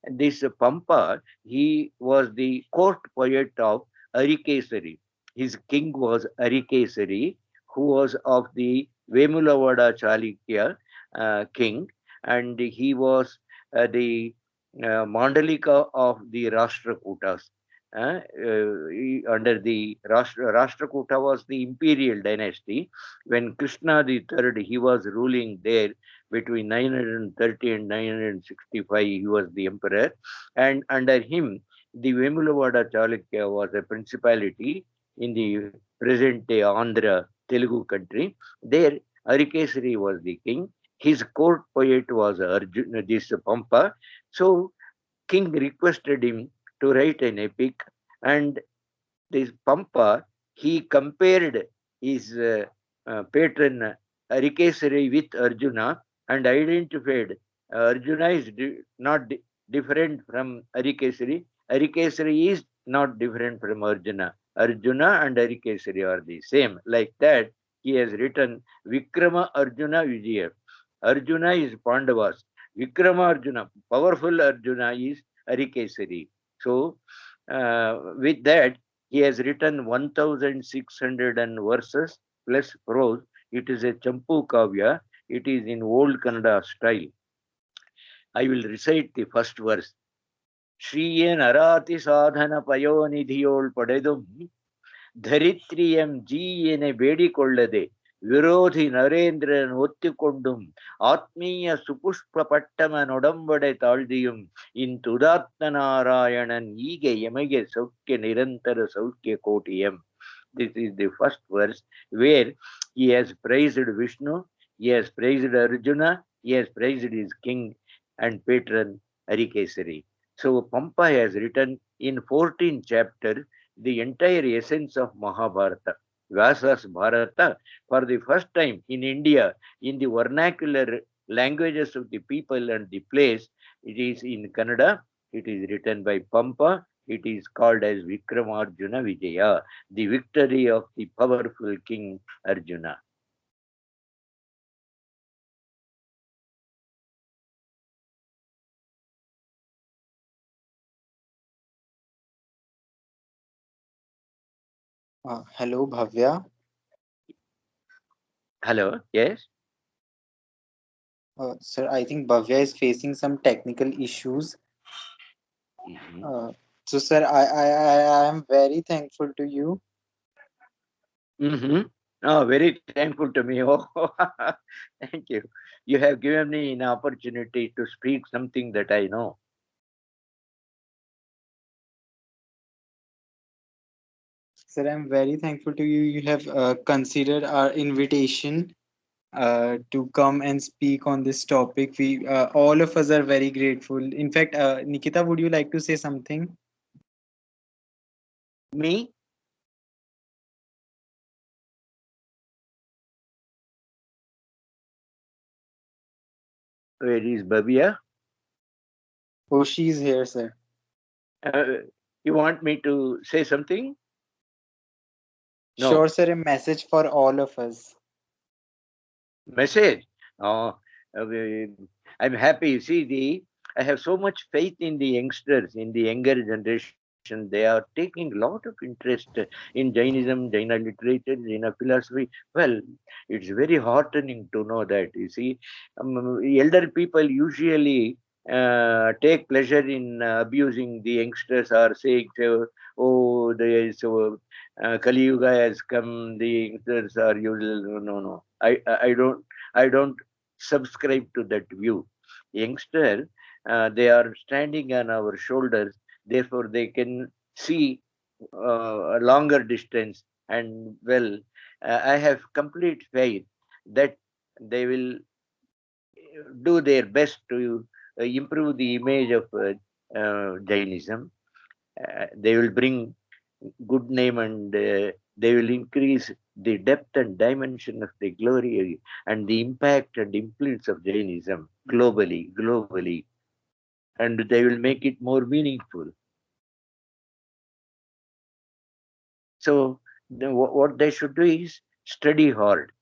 this Pampa, he was the court poet of Arikesari. His king was Arikesari, who was of the Vemulavada Chalukya king, and he was the Mandalika of the Rashtrakutas. Under the Rashtrakuta was the imperial dynasty. When Krishna the Third, he was ruling there between 930 and 965. He was the emperor, and under him, the Vemulavada Chalukya was a principality in the present day Andhra Telugu country. There, Arikesari was the king. His court poet was Arjuna, this Pampa. So king requested him to write an epic, and this Pampa, he compared his patron Arikesari with Arjuna and identified Arjuna is not different from Arikesari. Arikesari is not different from Arjuna. Arjuna and Arikesari are the same. Like that, he has written Vikrama Arjuna Vijaya. Arjuna is Pandavas. Vikrama Arjuna, powerful Arjuna is Arikesari. So, with that, he has written 1,600 verses plus prose. It is a Champu Kavya. It is in old Kannada style. I will recite the first verse. ಶ್ರೀಯೇ ನರಾತಿ ಸಾಧನ ಪಯೋನಿಧಿಯೋಳ್ ಪಡೆದು ಧರಿತ್ರಿಯಂ ಜೀಯನೆ ಬೇಡಿಕೊಳ್ಳದೆ ವಿರೋಧಿ ನರೇಂದ್ರನ್ ಒತ್ತಿಕೊಂಡುಂ ಆತ್ಮೀಯ ಸುಪುಷ್ಪ ಪಟ್ಟಮನೊಡಂಬಡೆ ತಾಳ್ದಿಯುಂ ಇಂತುದಾತ್ತ ನಾರಾಯಣನ್ ಹೀಗೆ ಯಮಗೆ ಸೌಖ್ಯ ನಿರಂತರ ಸೌಖ್ಯ ಕೋಟಿಯಂ. This is the first verse where he has praised Vishnu, he has praised Arjuna, he has praised his king and patron Arikesari. So Pampa has written in 14 chapters the entire essence of Mahabharata. Vyasa's Bharata, for the first time in India, in the vernacular languages of the people and the place, it is in Kannada. It is written by Pampa. it is called as Vikramarjuna Vijaya, the victory of the powerful King Arjuna. Hello, Bhavya. Hello, yes? Sir, I think Bhavya is facing some technical issues. Mhm. Uh, so, sir, I am very thankful to you. Mm-hmm. Oh, very thankful to me. Oh, thank you. You have given me an opportunity to speak something that I know. Sir, I'm very thankful to you. You have considered our invitation to come and speak on this topic. We all of us are very grateful. In fact, Nikita, would you like to say something? Me? Where is Babia? Oh, she's here, sir. Uh, you want me to say something? Sure, No. sir. A message for all of us. Message. Oh, I'm happy. See, I have so much faith in the youngsters, in the younger generation. They are taking a lot of interest in Jainism, Jaina literature, Jaina philosophy. Well, it's very heartening to know that. You see, elder people usually take pleasure in abusing the youngsters or saying, "Oh, there is Kali Yuga has come. The youngsters are usual." No, no, no. I don't subscribe to that view. Youngster, they are standing on our shoulders, therefore they can see a longer distance. And well, I have complete faith that they will do their best to improve the image of Jainism. They will bring good name, and they will increase the depth and dimension of the glory and the impact and influence of Jainism globally, and they will make it more meaningful. So what they should do is study hard.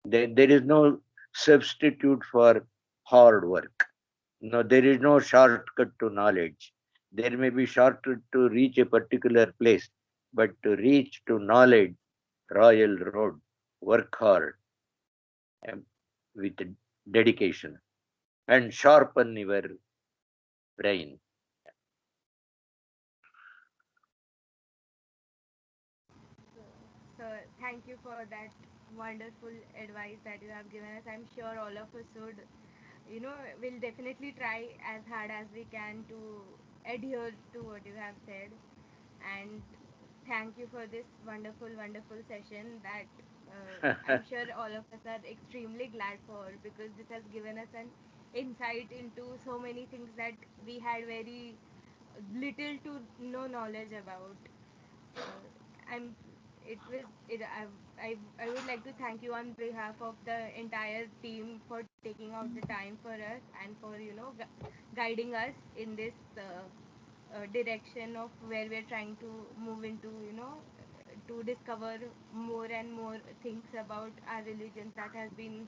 There is no substitute for hard work. No, there is no shortcut to knowledge. There may be shortcut to reach a particular place, but to reach to knowledge, royal road, work hard, um, with dedication, and sharpen your brain. So, thank you for that wonderful advice that you have given us. I'm sure all of us would, will definitely try as hard as we can to adhere to what you have said. And thank you for this wonderful session that I'm sure all of us are extremely glad for, because this has given us an insight into so many things that we had very little to no knowledge about. I'm it was it I would like to thank you on behalf of the entire team for taking out the time for us and for guiding us in this direction of where we're trying to move into, to discover more and more things about our religions that has been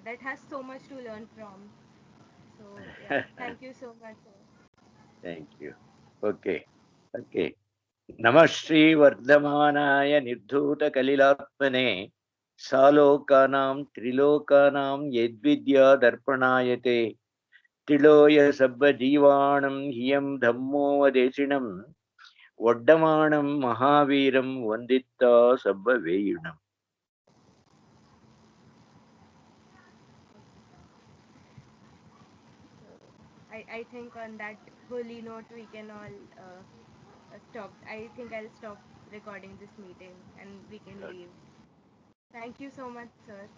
that has so much to learn from. So yeah, thank you so much, sir. Thank you. Okay. Okay. नमः श्रीवर्धमानाय निर्धूतकलिलात्मने सालोकानां त्रिलोकानां यद्विद्यादर्पणायते तिलोय सब्बजीवाणं हियं धम्मोपदेशिणं वड्डमाणं महावीरं वन्दित्ता सब्बवेयुणम्. I think on that holy note we can all stop. I think I'll stop recording this meeting and we can leave. Thank you so much, sir.